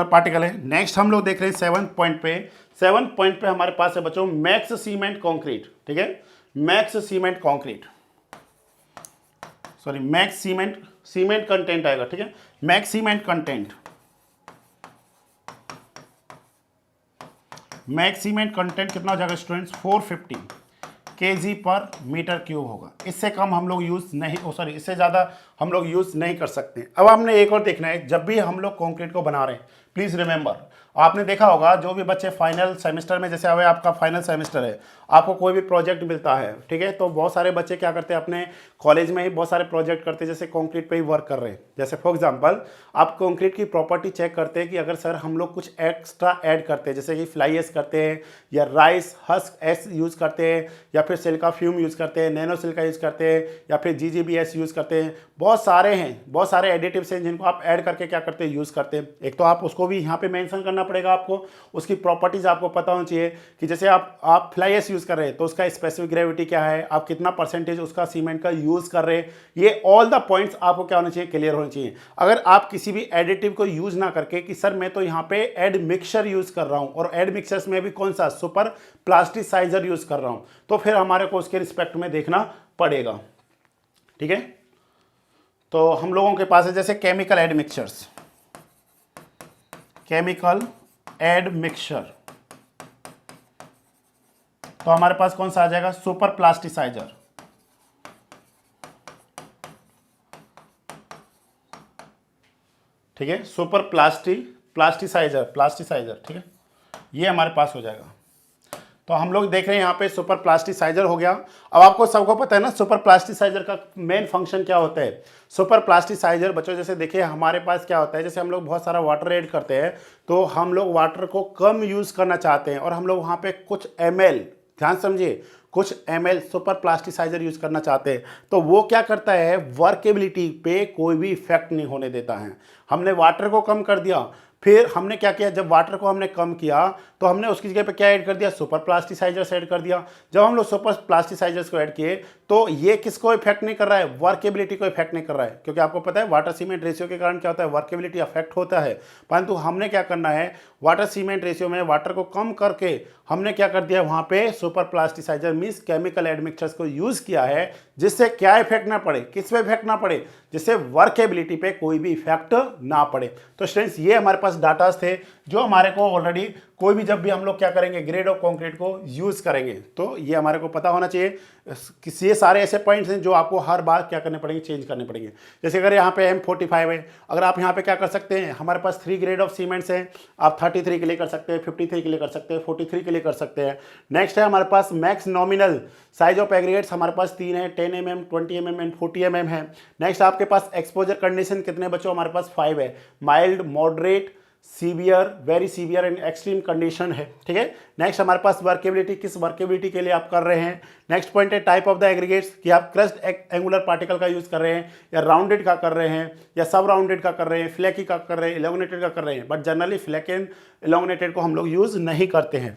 particle है। नेक्स्ट हम लोग देख रहे हैं 7th पॉइंट पे। 7th पॉइंट पे हमारे पास है बच्चों मैक्स सीमेंट कंक्रीट, ठीक है, max cement concrete, sorry max cement content आएगा, ठीक है, मैक्स सीमेंट कंटेंट कितना हो जाएगा स्टूडेंट्स, 450 kg पर मीटर क्यूब होगा। इससे कम हम लोग यूज़ नहीं, सॉरी इससे ज़्यादा हम लोग यूज़ नहीं कर सकते। अब हमने एक और देखना है, जब भी हम लोग कंक्रीट को बना रहे हैं प्लीज़ रिमेंबर, आपने देखा होगा जो भी बच्चे फाइनल सेमेस्टर में, जैसे अभी आपका फाइनल सेमेस्टर है, आपको कोई भी प्रोजेक्ट मिलता है, ठीक है, तो बहुत सारे बच्चे क्या करते हैं अपने कॉलेज में ही बहुत सारे प्रोजेक्ट करते हैं, जैसे कंक्रीट पे ही वर्क कर रहे हैं। जैसे फॉर एग्जांपल आप कंक्रीट की प्रॉपर्टी चेक करते हैं कि अगर सर हम लोग कुछ एक्स्ट्रा ऐड करते हैं, जैसे कि फ्लाई एश करते हैं या राइस हस्क एस यूज़ करते हैं या फिर सिलिका फ्यूम यूज़ करते हैं, नैनो सिलिका यूज़ करते हैं या फिर GGBS यूज़ करते हैं, बहुत सारे हैं, बहुत सारे एडिटिव्स हैं जिनको आप ऐड करके क्या करते हैं, यूज़ करते हैं। एक तो आप उसको भी यहाँ पे मेंशन करना पड़ेगा, आपको उसकी प्रॉपर्टीज़ आपको पता होनी चाहिए कि जैसे आप फ्लाई एश यूज़ कर रहे हैं तो उसका स्पेसिफिक ग्रेविटी क्या है, आप कितना परसेंटेज उसका सीमेंट का यूज़ कर रहे हैं, ये ऑल द पॉइंट्स आपको क्या होने चाहिए, क्लियर होने चाहिए। अगर आप किसी भी एडिटिव को यूज़ ना करके कि सर मैं तो यहाँ पे एड मिक्सचर यूज़ कर रहा हूँ और एड मिक्सचर्स में भी कौन सा सुपर प्लास्टिसाइजर यूज़ कर रहा हूँ, तो फिर हमारे को उसके रिस्पेक्ट में देखना पड़ेगा, ठीक है। तो हम लोगों के पास है जैसे chemical admixtures, chemical admixture, तो हमारे पास कौन सा आ जाएगा, सुपर प्लास्टिसाइजर, ठीक है, सुपर प्लास्टिसाइजर, ठीक है, ये हमारे पास हो जाएगा। तो हम लोग देख रहे हैं यहाँ पे सुपर प्लास्टिसाइजर हो गया। अब आपको सबको पता है ना सुपर प्लास्टिसाइजर का मेन फंक्शन क्या होता है। सुपर प्लास्टिसाइजर बच्चों जैसे देखिए हमारे पास क्या होता है, जैसे हम लोग बहुत सारा वाटर ऐड करते हैं तो हम लोग वाटर को कम यूज़ करना चाहते हैं और हम लोग वहाँ पे कुछ ml, ध्यान समझिए, कुछ ml सुपर प्लास्टिसाइजर यूज़ करना चाहते हैं, तो वो क्या करता है, वर्केबिलिटी पे कोई भी इफेक्ट नहीं होने देता है। हमने वाटर को कम कर दिया, फिर हमने क्या किया, जब वाटर को हमने कम किया तो हमने उसकी जगह पे क्या ऐड कर दिया, सुपर प्लास्टिसाइजर्स ऐड कर दिया। जब हम लोग सुपर प्लास्टिसाइजर्स को ऐड किए तो ये किसको इफेक्ट नहीं कर रहा है, वर्केबिलिटी को इफेक्ट नहीं कर रहा है, क्योंकि आपको पता है वाटर सीमेंट रेशियो के कारण क्या होता है, वर्केबिलिटी अफेक्ट होता है। परंतु हमने क्या करना है, वाटर सीमेंट रेशियो में वाटर को कम करके हमने क्या कर दिया, वहाँ पे super plasticizer means chemical admixtures को यूज़ किया है, जिससे क्या इफेक्ट ना पड़े, किस पे इफेक्ट ना पड़े, जिससे वर्केबिलिटी पे कोई भी इफेक्ट ना पड़े। तो स्टूडेंट्स ये हमारे पास डाटास थे जो हमारे को ऑलरेडी कोई भी जब भी हम लोग क्या करेंगे ग्रेड ऑफ कंक्रीट को यूज़ करेंगे तो ये हमारे को पता होना चाहिए। ये सारे ऐसे पॉइंट्स हैं जो आपको हर बार क्या करने पड़ेंगे, चेंज करने पड़ेंगे। जैसे अगर यहाँ पे M45 है, अगर आप यहाँ पे क्या कर सकते हैं, हमारे पास 3 ग्रेड ऑफ सीमेंट्स हैं, आप 33 के लिए कर सकते हैं, 53 के लिए कर सकते हैं, 43 के लिए कर सकते हैं। नेक्स्ट है हमारे पास max nominal size of aggregates हमारे पास 3 है, 10 mm, 20 mm एंड 40 mm है। नेक्स्ट आपके पास एक्सपोजर कंडीशन कितने बच्चों, हमारे पास 5 है, mild, moderate, severe, very severe and extreme condition है, ठीक है। नेक्स्ट हमारे पास वर्केबिलिटी, किस वर्केबिलिटी के लिए आप कर रहे हैं। नेक्स्ट पॉइंट है टाइप ऑफ द एग्रीगेट्स, कि आप क्रस्ट एंगुलर पार्टिकल का यूज़ कर रहे हैं या राउंडेड का कर रहे हैं या सब राउंडेड का कर रहे हैं, फ्लैकी का कर रहे हैं, इलोंगेटेड का कर रहे हैं, बट जनरली फ्लैक एंड इलोंगेटेड को हम लोग यूज़ नहीं करते हैं।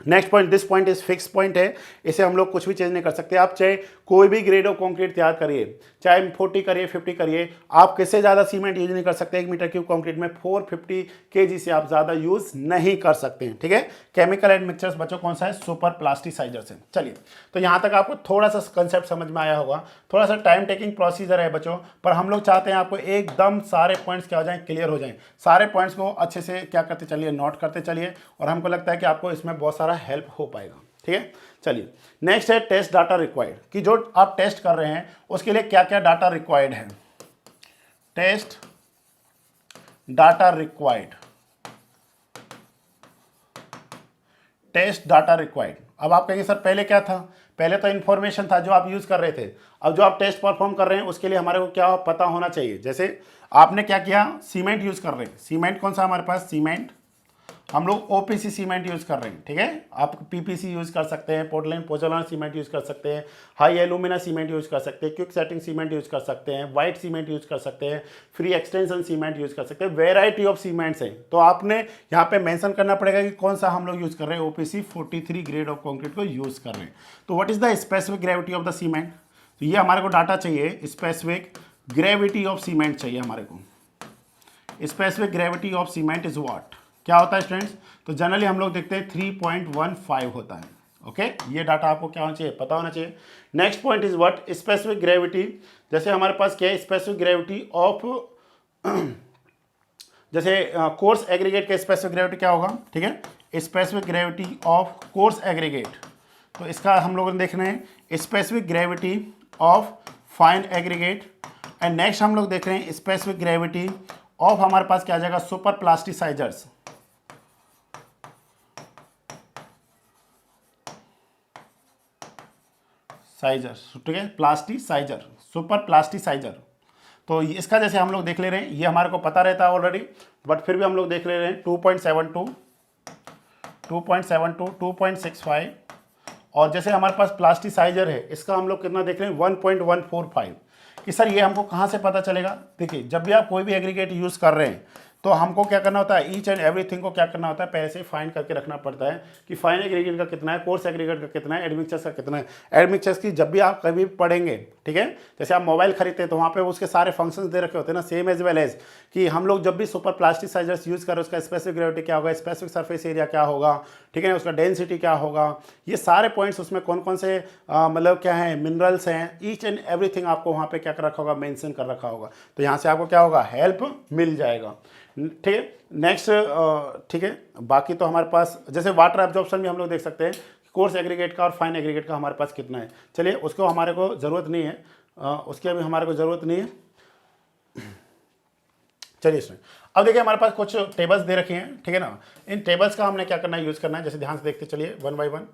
Next point, this point is fix point है, इसे हम लोग कुछ भी चेंज नहीं कर सकते। आप चाहे कोई भी ग्रेड ऑफ कंक्रीट तैयार करिए, चाहे 40 करिए, 50 करिए, आप किससे ज़्यादा सीमेंट यूज नहीं कर सकते। 1 मीटर क्यूब कंक्रीट में 450 kg से आप ज़्यादा यूज़ नहीं कर सकते हैं, ठीक है। केमिकल एंड मिक्सचर्स बच्चों कौन सा है, सुपर प्लास्टिसाइजर से। चलिए, तो यहाँ तक आपको थोड़ा सा कंसेप्ट समझ में आया होगा। थोड़ा सा टाइम टेकिंग प्रोसीजर है बच्चों, पर हम लोग चाहते हैं आपको एकदम सारे पॉइंट्स क्या हो जाएं, क्लियर हो जाएं। सारे पॉइंट्स को अच्छे से क्या करते चलिए, नोट करते चलिए, और हमको लगता है कि आपको इसमें बहुत सारा हेल्प हो पाएगा, ठीक है। चलिए, नेक्स्ट है टेस्ट डाटा रिक्वायर्ड, कि जो आप टेस्ट कर रहे हैं उसके लिए क्या क्या डाटा रिक्वायर्ड है। Test data required, test data required. अब आप कहेंगे सर पहले क्या था, पहले तो इन्फॉर्मेशन था जो आप यूज कर रहे थे, अब जो आप टेस्ट परफॉर्म कर रहे हैं उसके लिए हमारे को क्या पता होना चाहिए। जैसे आपने क्या किया, सीमेंट यूज कर रहे हैं, सीमेंट कौन सा हमारे पास, सीमेंट हम लोग ओपीसी सीमेंट यूज़ कर रहे हैं, ठीक है। आप पीपीसी यूज़ कर सकते हैं, पोर्टलैंड पोजोलाना सीमेंट यूज़ कर सकते हैं, हाई एलुमिना सीमेंट यूज़ कर सकते हैं, क्विक सेटिंग सीमेंट यूज़ कर सकते हैं, वाइट सीमेंट यूज़ कर सकते हैं, फ्री एक्सटेंशन सीमेंट यूज़ कर सकते हैं, वेराइटी ऑफ सीमेंट्स हैं। तो आपने यहाँ पे मेंशन करना पड़ेगा कि कौन सा हम लोग यूज़ कर रहे हैं, ओपीसी 43 ग्रेड ऑफ कॉन्क्रीट को यूज़ कर रहे हैं। तो what is the specific gravity of the cement, तो ये हमारे को डाटा चाहिए, स्पेसिफिक ग्रेविटी ऑफ सीमेंट चाहिए हमारे को। Specific gravity of cement is what, क्या होता है स्टूडेंट्स, तो जनरली हम लोग देखते हैं 3.15 होता है। ओके ये डाटा आपको क्या होना चाहिए, पता होना चाहिए। Next point is what, specific gravity, जैसे हमारे पास क्या है, स्पेसिफिक ग्रेविटी ऑफ जैसे कोर्स एग्रीगेट का स्पेसिफिक ग्रेविटी क्या होगा, ठीक है, specific gravity of coarse aggregate, तो इसका हम लोगों ने देखना है specific gravity of fine aggregate. And next हम लोग देख रहे हैं स्पेसिफिक ग्रेविटी ऑफ, हमारे पास क्या आ जाएगा, सुपर प्लास्टिसाइजर्स, साइजर, ठीक है, प्लास्टिसाइजर, सुपर प्लास्टिसाइजर। तो इसका जैसे हम लोग देख ले रहे हैं, ये हमारे को पता रहता है ऑलरेडी, बट फिर भी हम लोग देख ले रहे हैं 2.72, 2.65, और जैसे हमारे पास प्लास्टिसाइजर है, इसका हम लोग कितना देख रहे हैं 1.145। कि सर ये हमको कहाँ से पता चलेगा, देखिए जब भी आप कोई भी एग्रीगेट यूज़ कर रहे हैं तो हमको क्या करना होता है, ईच एंड एवरीथिंग को क्या करना होता है, पहले से फाइंड करके रखना पड़ता है कि फाइन एग्रीगेट का कितना है, कोर्स एग्रीगेट का कितना है, एडमिक्सचर्स का कितना है। एडमिक्सचर्स की जब भी आप कभी पढ़ेंगे, ठीक है, जैसे आप मोबाइल खरीदते हैं तो वहाँ पे उसके सारे फंक्शंस दे रखे होते हैं ना, सेम एज वेल एज कि हम लोग जब भी सुपर प्लास्टिसाइजर्स यूज़ करें उसका स्पेसिफिक ग्रेविटी क्या होगा, स्पेसिफिक सरफेस एरिया क्या होगा, ठीक है, उसका डेंसिटी क्या होगा, ये सारे पॉइंट्स उसमें कौन कौन से मतलब क्या है, मिनरल्स हैं, ईच एंड एवरीथिंग आपको वहाँ पे क्या कर रखा होगा, मेंशन कर रखा होगा। तो यहाँ से आपको क्या होगा, हेल्प मिल जाएगा, ठीक है। नेक्स्ट, ठीक है, बाकी तो हमारे पास जैसे वाटर एब्जॉर्प्शन भी हम लोग देख सकते हैं, कोर्स एग्रीगेट का और फाइन एग्रीगेट का हमारे पास कितना है। चलिए उसको हमारे को ज़रूरत नहीं है, उसकी अभी हमारे को ज़रूरत नहीं है। चलिए इसमें अब देखिए हमारे पास कुछ टेबल्स दे रखे हैं, ठीक है ना, इन टेबल्स का हमने क्या करना है, यूज़ करना है। जैसे ध्यान से देखते चलिए वन बाय वन,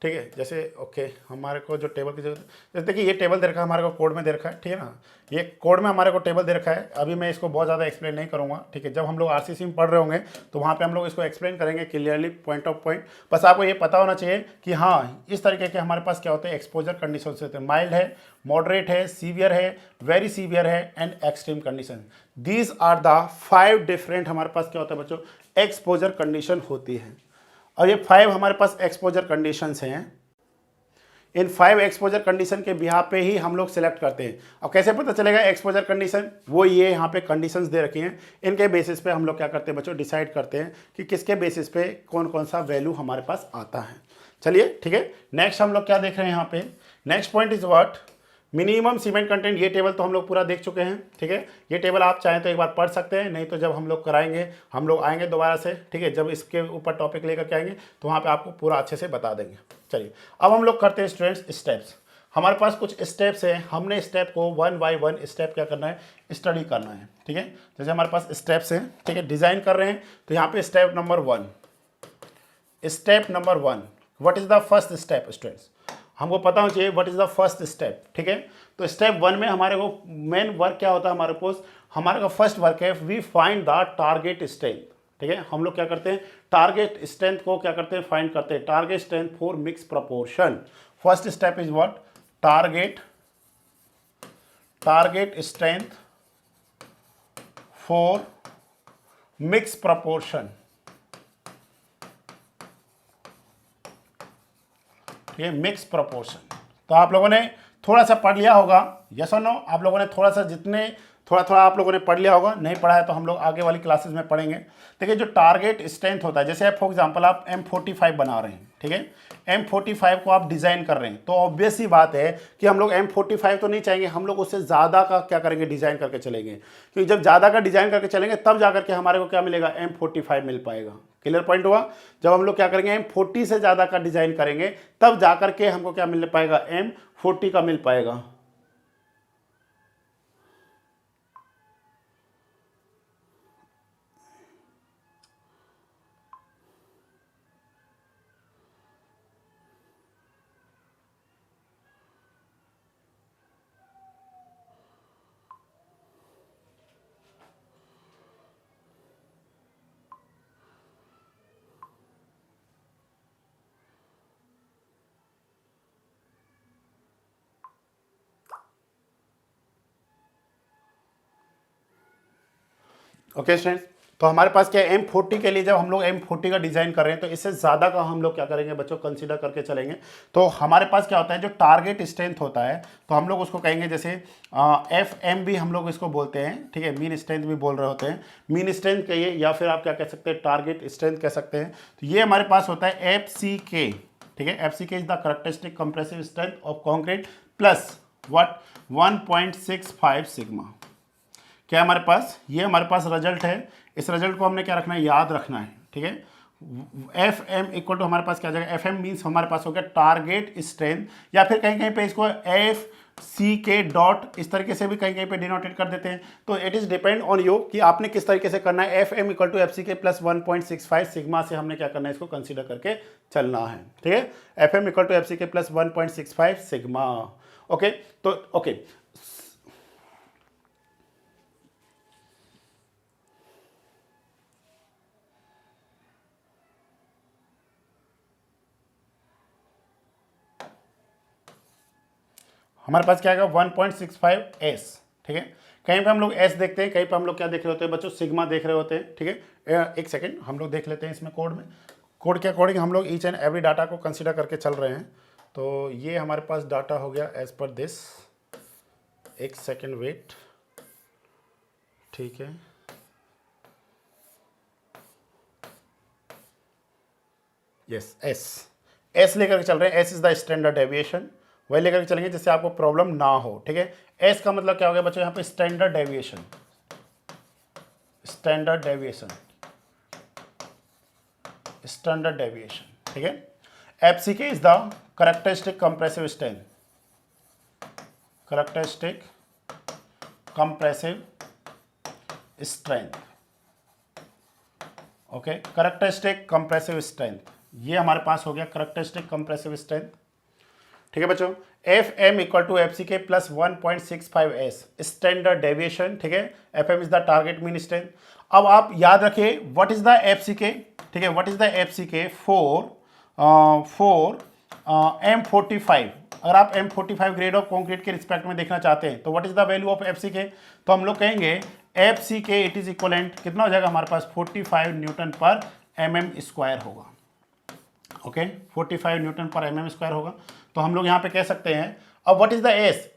ठीक है। जैसे ओके हमारे को जो टेबल की जरूरत है, जैसे देखिए ये टेबल दे रखा है हमारे को, कोड में दे रखा है, ठीक है ना, ये कोड में हमारे को टेबल दे रखा है। अभी मैं इसको बहुत ज़्यादा एक्सप्लेन नहीं करूँगा, ठीक है, जब हम लोग आरसीसी में पढ़ रहे होंगे तो वहाँ पे हम लोग इसको एक्सप्लेन करेंगे क्लियरली, पॉइंट ऑफ पॉइंट। बस आपको ये पता होना चाहिए कि हाँ इस तरीके के हमारे पास क्या होते हैं, एक्सपोजर कंडीशन होते हैं, माइल्ड है, मॉडरेट है, सीवियर है, वेरी सीवियर है and extreme condition. These are the 5 different हमारे पास क्या होता है बच्चों, एक्सपोजर कंडीशन होती है। और ये 5 हमारे पास एक्सपोजर कंडीशंस हैं। इन 5 एक्सपोजर कंडीशन के बिहार पे ही हम लोग सिलेक्ट करते हैं। अब कैसे पता चलेगा एक्सपोजर कंडीशन, वो ये यहाँ पे कंडीशंस दे रखी हैं, इनके बेसिस पे हम लोग क्या करते हैं बच्चों, डिसाइड करते हैं कि किसके बेसिस पे कौन कौन सा वैल्यू हमारे पास आता है। चलिए ठीक है, नेक्स्ट हम लोग क्या देख रहे हैं यहाँ पे, next point is what, minimum cement content. ये टेबल तो हम लोग पूरा देख चुके हैं, ठीक है, ये टेबल आप चाहें तो एक बार पढ़ सकते हैं, नहीं तो जब हम लोग कराएंगे, हम लोग आएंगे दोबारा से, ठीक है, जब इसके ऊपर टॉपिक लेकर के आएंगे तो वहाँ पे आपको पूरा अच्छे से बता देंगे। चलिए अब हम लोग करते हैं स्टूडेंट्स स्टेप्स। हमारे पास कुछ स्टेप्स हैं, हमने स्टेप को 1 बाय 1 स्टेप क्या करना है, स्टडी करना है, ठीक है। जैसे हमारे पास स्टेप्स हैं, ठीक है, डिज़ाइन कर रहे हैं तो यहाँ पे step number 1, what is the first step students, हमको पता होना चाहिए what is the first step, ठीक है। तो स्टेप 1 में हमारे को मेन वर्क क्या होता है, हमारे पास हमारे का फर्स्ट वर्क है, we find the target strength, ठीक है। हम लोग क्या करते हैं, टारगेट स्ट्रेंथ को क्या करते हैं, फाइंड करते हैं, target strength for mix proportion. First step is what, target strength for mix proportion, ये मिक्स प्रोपोर्शन। तो आप लोगों ने थोड़ा सा पढ़ लिया होगा, यस और नो, आप लोगों ने थोड़ा सा थोड़ा थोड़ा आप लोगों ने पढ़ लिया होगा, नहीं पढ़ा है तो हम लोग आगे वाली क्लासेस में पढ़ेंगे। देखिए जो टारगेट स्ट्रेंथ होता है, जैसे फॉर एग्जांपल आप M45 बना रहे हैं, ठीक है, M45 को आप डिज़ाइन कर रहे हैं, तो ऑब्वियस ही बात है कि हम लोग M45 तो नहीं चाहेंगे, हम लोग उससे ज़्यादा का क्या करेंगे, डिज़ाइन करके चलेंगे, क्योंकि जब ज़्यादा का डिज़ाइन करके चलेंगे तब जाकर के हमारे को क्या मिलेगा, M45 मिल पाएगा। क्लियर पॉइंट हुआ। जब हम लोग क्या करेंगे, M40 से ज़्यादा का डिज़ाइन करेंगे तब जाकर के हमको क्या मिल पाएगा, M40 का मिल पाएगा। ओके स्टूडेंट्स, तो हमारे पास क्या है M40 के लिए जब हम लोग M40 का डिज़ाइन कर रहे हैं तो इससे ज़्यादा का हम लोग क्या करेंगे बच्चों, कंसीडर करके चलेंगे। तो हमारे पास क्या होता है, जो टारगेट स्ट्रेंथ होता है तो हम लोग उसको कहेंगे जैसे FM भी हम लोग इसको बोलते हैं, ठीक है, मीन स्ट्रेंथ भी बोल रहे होते हैं, मीन स्ट्रेंथ कहिए या फिर आप क्या कह सकते हैं, टारगेट स्ट्रेंथ कह सकते हैं। तो ये हमारे पास होता है FCK, ठीक है, FCK is the characteristic compressive strength of concrete plus what 1.65 sigma. क्या हमारे पास, ये हमारे पास रिजल्ट है, इस रिजल्ट को हमने क्या रखना है, याद रखना है, ठीक है। FM इक्वल टू हमारे पास क्या जाएगा, FM मीन्स हमारे पास हो गया टारगेट स्ट्रेंथ, या फिर कहीं कहीं पे इसको FCK डॉट इस तरीके से भी कहीं कहीं पे डिनोटेट कर देते हैं। तो it is depend on you कि आपने किस तरीके से करना है। FM equal to FCK plus 1.65 sigma से हमने क्या करना है, इसको कंसिडर करके चलना है, ठीक है। FM equal to FCK plus 1.65 sigma. Okay, तो ओके हमारे पास क्या आएगा 1.65 S, ठीक है। कहीं पे हम लोग S देखते हैं, कहीं पे हम लोग क्या देख रहे होते हैं बच्चों, सिग्मा देख रहे होते हैं, ठीक है। एक सेकंड हम लोग देख लेते हैं इसमें कोड में, कोड के अकॉर्डिंग हम लोग ईच एंड एवरी डाटा को कंसीडर करके चल रहे हैं। तो ये हमारे पास डाटा हो गया एज पर दिस, एक सेकेंड वेट, ठीक है। यस, एस लेकर के चल रहे हैं, S is the standard deviation, वही लेकर के चलेंगे जिससे आपको प्रॉब्लम ना हो, ठीक है। एस का मतलब क्या हो गया बच्चों, यहाँ पे standard deviation, standard deviation, standard deviation, ठीक है। FCK is the characteristic compressive strength, characteristic compressive strength, okay, characteristic compressive strength, ये हमारे पास हो गया कैरेक्टरिस्टिक कंप्रेसिव स्ट्रेंथ, ठीक है बच्चों। FM equal to FCK plus 1.65 S standard deviation, ठीक है। FM is the target mean strength. अब आप याद रखिए व्हाट इज द FCK, ठीक है, what is the FCK for M45। अगर आप M45 ग्रेड ऑफ कॉन्क्रीट के रिस्पेक्ट में देखना चाहते हैं तो what is the value of FCK, तो हम लोग कहेंगे FCK इट इज इक्वलेंट कितना हो जाएगा हमारे पास 45 न्यूटन पर mm स्क्वायर होगा, ओके, 45 न्यूटन पर mm स्क्वायर होगा। तो हम लोग यहाँ पे कह सकते हैं, अब व्हाट इज द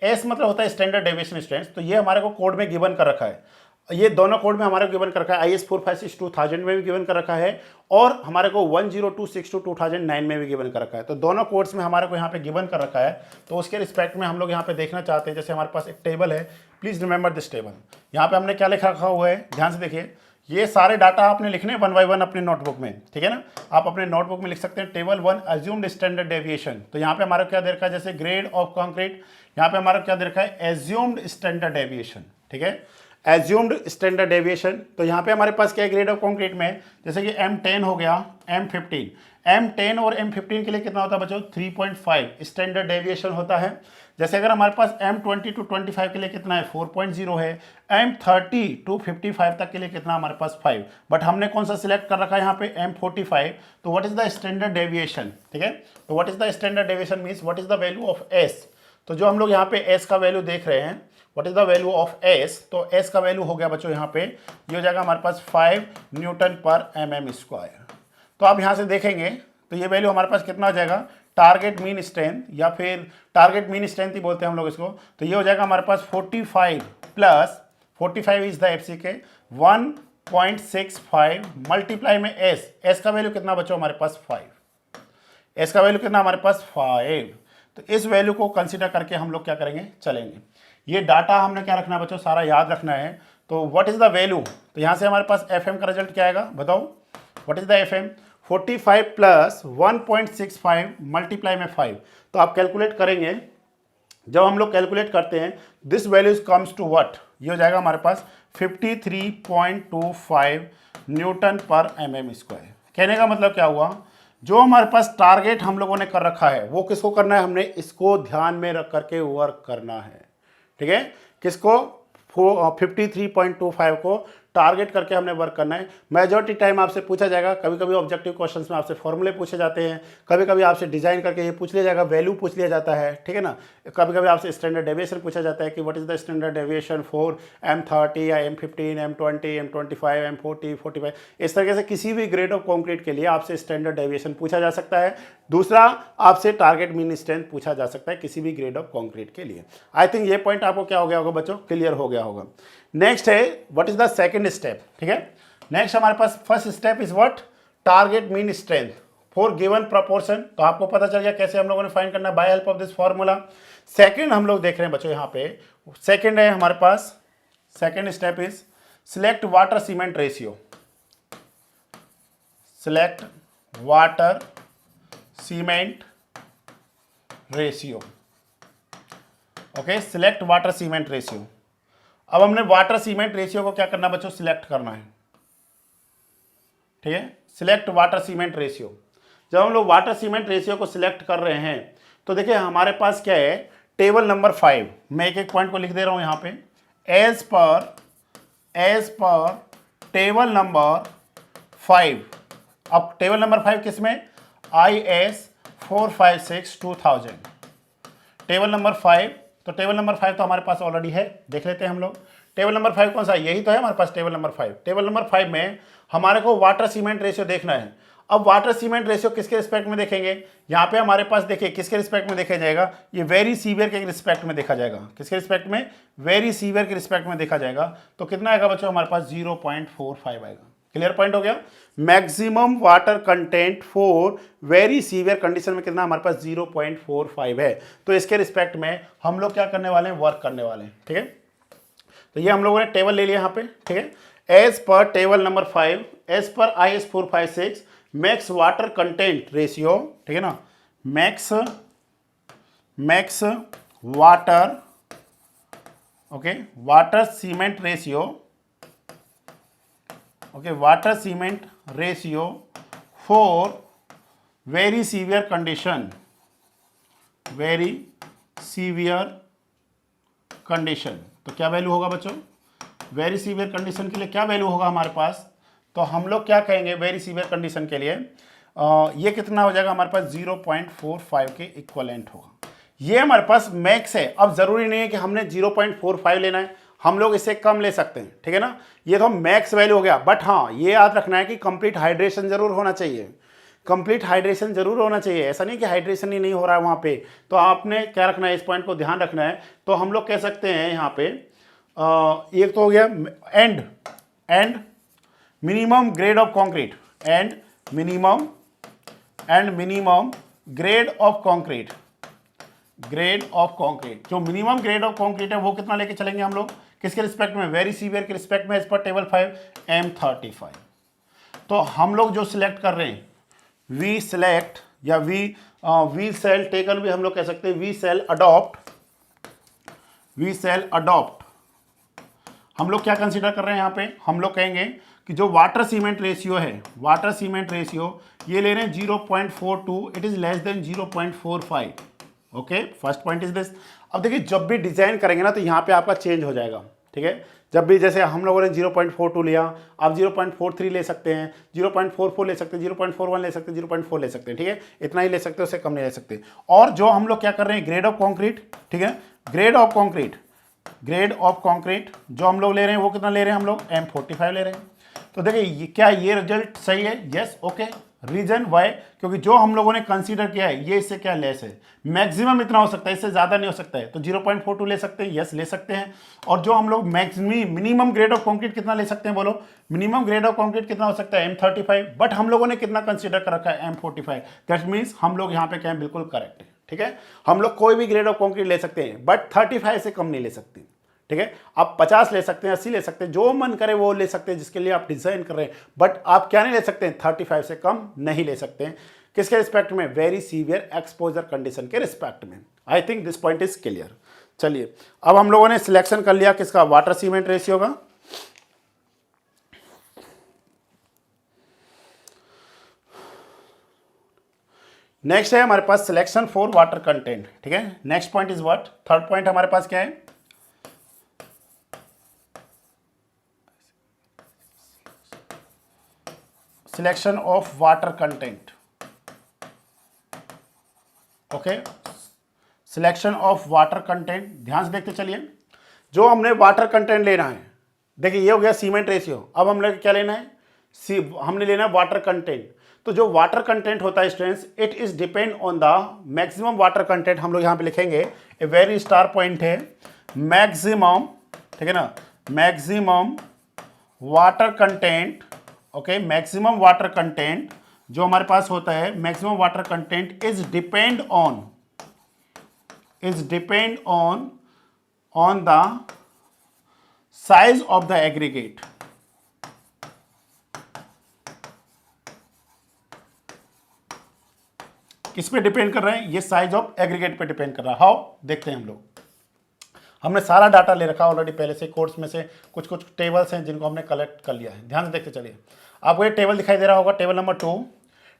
एस मतलब होता है स्टैंडर्ड डेविएशन स्ट्रेंथ। तो ये हमारे को कोड में गिवन कर रखा है, ये दोनों कोड में हमारे को गिवन कर रखा है, IS 456-2000 में भी गिवन कर रखा है और हमारे को 10262-2009 में भी गिवन कर रखा है। तो दोनों कोड्स में हमारे को यहाँ पे गिवन कर रखा है। तो उसके रिस्पेक्ट में हम लोग यहाँ पे देखना चाहते हैं, जैसे हमारे पास एक टेबल है, प्लीज रिमेंबर दिस टेबल। यहाँ पे हमने क्या लिखा रखा हुआ है, ध्यान से देखिए, ये सारे डाटा आपने लिखने हैं 1 बाय 1 अपने नोटबुक में, ठीक है ना। आप अपने नोटबुक में लिख सकते हैं टेबल 1 अज्यूम्ड स्टैंडर्ड डेविएशन। तो यहाँ पे हमारा क्या दे रखा है, जैसे ग्रेड ऑफ कंक्रीट, यहाँ पे हमारा क्या दे रखा है, एज्यूम्ड स्टैंडर्ड डेविएशन, ठीक है, एज्यूम्ड स्टैंडर्ड डेविएशन। तो यहाँ पे हमारे पास क्या है ग्रेड ऑफ कंक्रीट में, जैसे कि M10 हो गया, M10 और M15 के लिए कितना होता है बच्चों, 3.5 स्टैंडर्ड डेविएशन होता है। जैसे अगर हमारे पास M20 to 25 के लिए कितना है, 4.0 है, M30 to 55 तक के लिए कितना हमारे पास 5, बट हमने कौन सा सिलेक्ट कर रखा है यहाँ पे M45। तो what is the standard deviation, ठीक है। तो what is the standard deviation means what is the value of S। तो जो हम लोग यहाँ पे S का वैल्यू देख रहे हैं, what is the value of S, तो S का वैल्यू हो गया बच्चों यहाँ पे, ये हो जाएगा हमारे पास 5 न्यूटन पर mm स्क्वायर। तो आप यहाँ से देखेंगे तो ये वैल्यू हमारे पास कितना हो जाएगा, टारगेट मीन स्ट्रेंथ या फिर टारगेट मीन स्ट्रेंथ ही बोलते हैं हम लोग इसको। तो ये हो जाएगा हमारे पास 45 plus 45 is the FCK 1.65 multiply में S का वैल्यू कितना बच्चों हमारे पास 5, S का वैल्यू कितना हमारे पास 5। तो इस वैल्यू को कंसीडर करके हम लोग क्या करेंगे, चलेंगे। ये डाटा हमने क्या रखना है बच्चों, सारा याद रखना है। तो व्हाट इज द वैल्यू, तो यहाँ से हमारे पास FM का रिजल्ट क्या आएगा बताओ, what is the FM 45 plus 1.65 multiply में 5। तो आप कैलकुलेट करेंगे, जब हम लोग कैलकुलेट करते हैं this values comes to what, ये हो जाएगा हमारे पास 53.25 न्यूटन पर mm स्क्वायर। कहने का मतलब क्या हुआ, जो हमारे पास टारगेट हम लोगों ने कर रखा है वो किसको करना है, हमने इसको ध्यान में रख करके वर्क करना है, ठीक है। किसको, 53.25 को टारगेट करके हमने वर्क करना है। मेजॉरिटी टाइम आपसे पूछा जाएगा, कभी कभी ऑब्जेक्टिव क्वेश्चंस में आपसे फॉर्मूले पूछे जाते हैं, कभी कभी आपसे डिजाइन करके ये पूछ लिया जाएगा, वैल्यू पूछ लिया जाता है, ठीक है ना। कभी कभी आपसे स्टैंडर्ड डेविएशन पूछा जाता है कि what is the standard deviation for M30 या M15, M20, M25, M40, 45। इस तरीके से किसी भी ग्रेड ऑफ कंक्रीट के लिए आपसे स्टैंडर्ड डेविएशन पूछा जा सकता है। दूसरा, आपसे टारगेट मीन स्ट्रेंथ पूछा जा सकता है किसी भी ग्रेड ऑफ कंक्रीट के लिए। आई थिंक ये पॉइंट आपको क्या हो गया होगा बच्चों, क्लियर हो गया होगा। नेक्स्ट है what is the second step, ठीक है। नेक्स्ट हमारे पास first step is what, target mean strength for given proportion. तो आपको पता चल गया कैसे हम लोगों ने फाइंड करना by help of this formula. Second हम लोग देख रहे हैं बच्चों यहाँ पे, सेकंड है हमारे पास, second step is select water cement ratio. Select water cement ratio, okay, select water cement ratio. अब हमने वाटर सीमेंट रेशियो को क्या करना बच्चों, सिलेक्ट करना है, ठीक है। सिलेक्ट वाटर सीमेंट रेशियो, जब हम लोग वाटर सीमेंट रेशियो को सिलेक्ट कर रहे हैं तो देखिए हमारे पास क्या है, टेबल नंबर 5, मैं एक एक पॉइंट को लिख दे रहा हूं यहां पे। एज पर टेबल नंबर 5, अब टेबल नंबर 5 किसमें, IS 456-2000, टेबल नंबर 5। तो टेबल नंबर 5 तो हमारे पास ऑलरेडी है, देख लेते हैं हम लोग। टेबल नंबर 5 कौन सा है, यही तो है हमारे पास टेबल नंबर 5। टेबल नंबर 5 में हमारे को वाटर सीमेंट रेशियो देखना है। अब वाटर सीमेंट रेशियो किसके रिस्पेक्ट में देखेंगे, यहाँ पे हमारे पास देखिए किसके रिस्पेक्ट में देखा जाएगा, ये वेरी सीवियर के रिस्पेक्ट में देखा जाएगा। किसके रिस्पेक्ट में, वेरी सीवियर के रिस्पेक्ट में देखा जाएगा। तो कितना आएगा बच्चों, हमारे पास 0.45 आएगा। क्लियर पॉइंट हो गया। Maximum water content for very severe condition में कितना, हमारे पास 0.45 है। तो इसके रिस्पेक्ट में हम लोग क्या करने वाले हैं, वर्क करने वाले हैं, ठीक है। तो ये हम लोगों ने टेबल ले लिया यहाँ पे, ठीक है। As per table number 5, as per IS 456 max water content ratio, ठीक है ना, max water, okay, water cement ratio, okay, water cement ratio for very severe condition, very severe condition. तो क्या वैल्यू होगा बच्चों, वेरी सीवियर कंडीशन के लिए क्या वैल्यू होगा हमारे पास, तो हम लोग क्या कहेंगे वेरी सीवियर कंडीशन के लिए, ये कितना हो जाएगा हमारे पास 0.45 के इक्वलेंट होगा। ये हमारे पास मैक्स है। अब जरूरी नहीं है कि हमने 0.45 लेना है, हम लोग इससे कम ले सकते हैं, ठीक है ना। ये तो मैक्स वैल्यू हो गया, बट हाँ ये याद रखना है कि कंप्लीट हाइड्रेशन जरूर होना चाहिए, कंप्लीट हाइड्रेशन जरूर होना चाहिए। ऐसा नहीं कि हाइड्रेशन ही नहीं हो रहा है वहाँ पे, तो आपने क्या रखना है, इस पॉइंट को ध्यान रखना है। तो हम लोग कह सकते हैं यहाँ पे एक तो हो गया and minimum grade of concrete, and minimum grade of concrete, grade of concrete. जो मिनिमम ग्रेड ऑफ कंक्रीट है वो कितना लेके चलेंगे हम लोग, किसके रिस्पेक्ट में, वेरी सीवियर के रिस्पेक्ट में, इस पर टेबल 5 M35। तो हम लोग जो सिलेक्ट कर रहे हैं, वी सिलेक्ट या वी सेल टेकन भी हम लोग कह सकते हैं, वी सेल अडॉप्ट। हम लोग क्या कंसीडर कर रहे हैं यहाँ पे, हम लोग कहेंगे कि जो वाटर सीमेंट रेशियो है, वाटर सीमेंट रेशियो ये ले रहे हैं 0.42, it is less than 0.45। Okay, first point is this. अब देखिए जब भी डिजाइन करेंगे ना तो यहाँ पे आपका चेंज हो जाएगा, ठीक है। जब भी जैसे हम लोगों ने 0.42 लिया, आप 0.43 ले सकते हैं, 0.44 ले सकते हैं, 0.41 ले सकते हैं, 0.4 ले सकते हैं, ठीक है। इतना ही ले सकते हैं, उससे कम नहीं ले सकते। और जो हम लोग क्या कर रहे हैं, ग्रेड ऑफ कॉन्क्रीट, ठीक है, ग्रेड ऑफ कॉन्क्रीट जो हम लोग ले रहे हैं वो कितना ले रहे हैं, हम लोग M45 ले रहे हैं। तो देखिए क्या ये रिजल्ट सही है, यस, ओके। रीजन वाई, क्योंकि जो हम लोगों ने कंसीडर किया है ये इससे क्या लेस है, मैक्सिमम इतना हो सकता है, इससे ज्यादा नहीं हो सकता है। तो 0.42 ले सकते हैं, यस ले सकते हैं। और जो हम लोग मिनिमम ग्रेड ऑफ कंक्रीट कितना ले सकते हैं, बोलो, मिनिमम ग्रेड ऑफ कंक्रीट कितना हो सकता है, M35। बट हम लोगों ने कितना कंसीडर कर रखा है, M45। दैट मीन्स हम लोग यहाँ पे क्या है, बिल्कुल करेक्ट है, ठीक है। हम लोग कोई भी ग्रेड ऑफ कंक्रीट ले सकते हैं, बट 35 से कम नहीं ले सकते, ठीक है। आप 50 ले सकते हैं, 80 ले सकते हैं, जो मन करे वो ले सकते हैं जिसके लिए आप डिजाइन कर रहे हैं। बट आप क्या नहीं ले सकते हैं, 35 से कम नहीं ले सकते हैं। किसके रिस्पेक्ट में, वेरी सीवियर एक्सपोजर कंडीशन के रिस्पेक्ट में। I think this point is clear. चलिए अब हम लोगों ने सिलेक्शन कर लिया किसका, वाटर सीमेंट रेशियो का। नेक्स्ट है हमारे पास सिलेक्शन फॉर वाटर कंटेंट, ठीक है। Next point is what, third point हमारे पास क्या है, selection of water content, okay, selection of water content. ध्यान से देखते चलिए, जो हमने वाटर कंटेंट लेना है, देखिए ये हो गया सीमेंट रेशियो। अब हमने क्या लेना है, हमने लेना है वाटर कंटेंट। तो जो वाटर कंटेंट होता है students, it is depend on the maximum water content. हम लोग यहाँ पे लिखेंगे, ए वेरी स्टार पॉइंट है मैक्सिमम, ठीक है ना, maximum water content, okay, maximum water content जो हमारे पास होता है, maximum water content is depend on the size of the aggregate. किस पे डिपेंड कर रहे हैं, ये साइज ऑफ एग्रीगेट पे डिपेंड कर रहा है। हाउ, देखते हैं हम लोग। हमने सारा डाटा ले रखा ऑलरेडी पहले से, कोर्स में से कुछ कुछ टेबल्स हैं जिनको हमने कलेक्ट कर लिया है। ध्यान से देखते चलिए, आपको ये टेबल दिखाई दे रहा होगा, टेबल नंबर 2।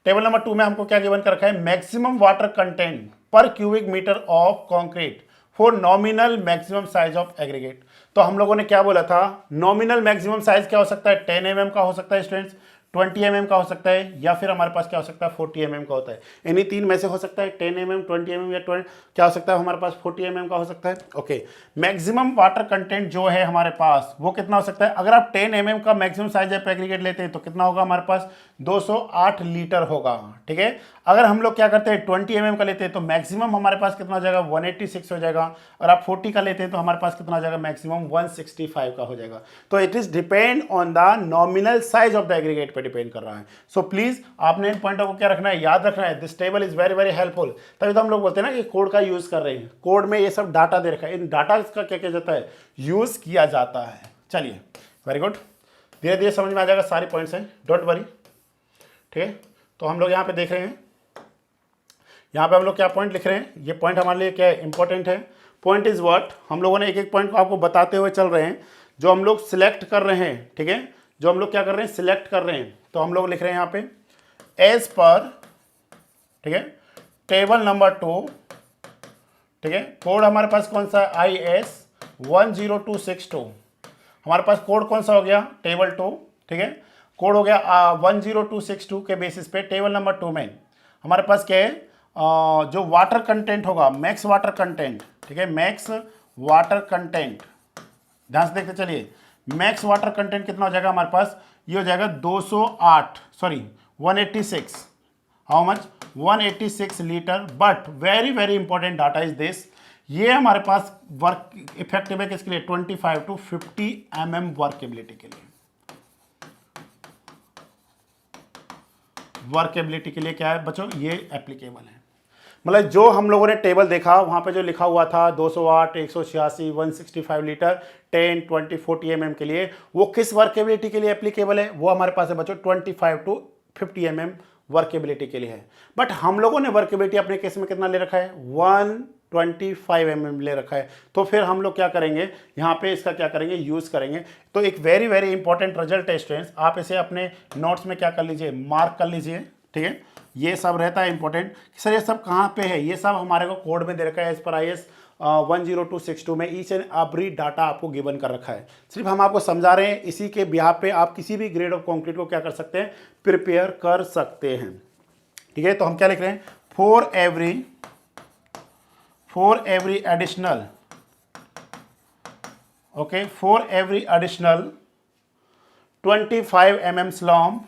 टेबल नंबर 2 में हमको क्या गिवन कर रखा है, maximum water content per cubic metre of concrete for nominal maximum size of aggregate. तो हम लोगों ने क्या बोला था, नॉमिनल मैक्सिमम साइज क्या हो सकता है, 10 mm का हो सकता है स्टूडेंट्स, 20 mm का हो सकता है, या फिर हमारे पास क्या हो सकता है 40 mm का होता है। इन्हीं तीन में से हो सकता है 10 mm, 20 mm या 20 क्या हो सकता है हमारे पास 40 mm का हो सकता है। ओके, मैक्सिमम वाटर कंटेंट जो है हमारे पास वो कितना हो सकता है, अगर आप 10 mm का मैक्सिमम साइज ऑफ एग्रीगेट लेते हैं तो कितना होगा हमारे पास 208 लीटर होगा। ठीक है, अगर हम लोग क्या करते हैं 20 mm का लेते हैं तो मैक्सिमम हमारे पास कितना हो जाएगा 186 हो जाएगा। अगर आप 40 का लेते हैं तो हमारे पास कितना हो जाएगा मैक्सिमम 165 का हो जाएगा। तो it is depend on the nominal size of the aggregate पे डिपेंड कर रहा है। सो प्लीज आपने इन पॉइंटों को क्या रखना है, याद रखना है। This table is very very helpful. तभी तो हम लोग बोलते हैं ना कि कोड का यूज कर रहे हैं, कोड में ये सब डाटा दे रखा है, इन डाटा का क्या किया जाता है, यूज किया जाता है। चलिए, वेरी गुड, धीरे धीरे समझ में आ जाएगा, सारे पॉइंट्स हैं, डोंट वरी। ठीक है, तो हम लोग यहाँ पे देख रहे हैं, यहाँ पे हम लोग क्या पॉइंट लिख रहे हैं, ये पॉइंट हमारे लिए क्या है, इंपॉर्टेंट है। पॉइंट इज व्हाट, हम लोगों ने एक एक पॉइंट को आपको बताते हुए चल रहे हैं, जो हम लोग सिलेक्ट कर रहे हैं। ठीक है, जो हम लोग क्या कर रहे हैं, सिलेक्ट कर रहे हैं। तो हम लोग लिख रहे हैं यहाँ पे एज पर, ठीक है, टेबल नंबर 2, ठीक है, कोड हमारे पास कौन सा है, IS 10262। हमारे पास कोड कौन सा हो गया, टेबल 2। ठीक है, कोड हो गया 10262 के बेसिस पे टेबल नंबर 2 में हमारे पास क्या है, जो वाटर कंटेंट होगा, मैक्स वाटर कंटेंट। ठीक है, मैक्स वाटर कंटेंट, ध्यान से देखते चलिए, मैक्स वाटर कंटेंट कितना हो जाएगा हमारे पास, ये हो जाएगा 186, how much, 186 litre. But very very important data is this, ये हमारे पास वर्क इफेक्टिव है किसके लिए, 25 to 50 mm वर्केबिलिटी के लिए। वर्केबिलिटी के लिए क्या है बच्चों, ये एप्लीकेबल है। मतलब जो हम लोगों ने टेबल देखा वहाँ पे जो लिखा हुआ था 208, 186, 165 लीटर, 10, 20, 40 mm के लिए, वो किस वर्केबिलिटी के लिए एप्लीकेबल है, वो हमारे पास है बच्चों 25 to 50 mm वर्केबिलिटी के लिए है। बट हम लोगों ने वर्केबिलिटी अपने केस में कितना ले रखा है, 125 mm ले रखा है। तो फिर हम लोग क्या करेंगे, यहाँ पे इसका क्या करेंगे, यूज़ करेंगे। तो एक वेरी वेरी इंपॉर्टेंट रिजल्ट है स्टूडेंट्स, आप इसे अपने नोट्स में क्या कर लीजिए, मार्क कर लीजिए। ठीक है, ये सब रहता है इंपॉर्टेंट। सर ये सब कहाँ पे है, ये सब हमारे को कोड में दे रखा है एज पर IS 10262 में, ईच एंड एवरी डाटा आपको गिवन कर रखा है। सिर्फ हम आपको समझा रहे हैं, इसी के बिहाफ पे आप किसी भी ग्रेड ऑफ कंक्रीट को क्या कर सकते हैं, प्रिपेयर कर सकते हैं। ठीक है, तो हम क्या लिख रहे हैं, for every additional, okay, for every additional 25 mm slum,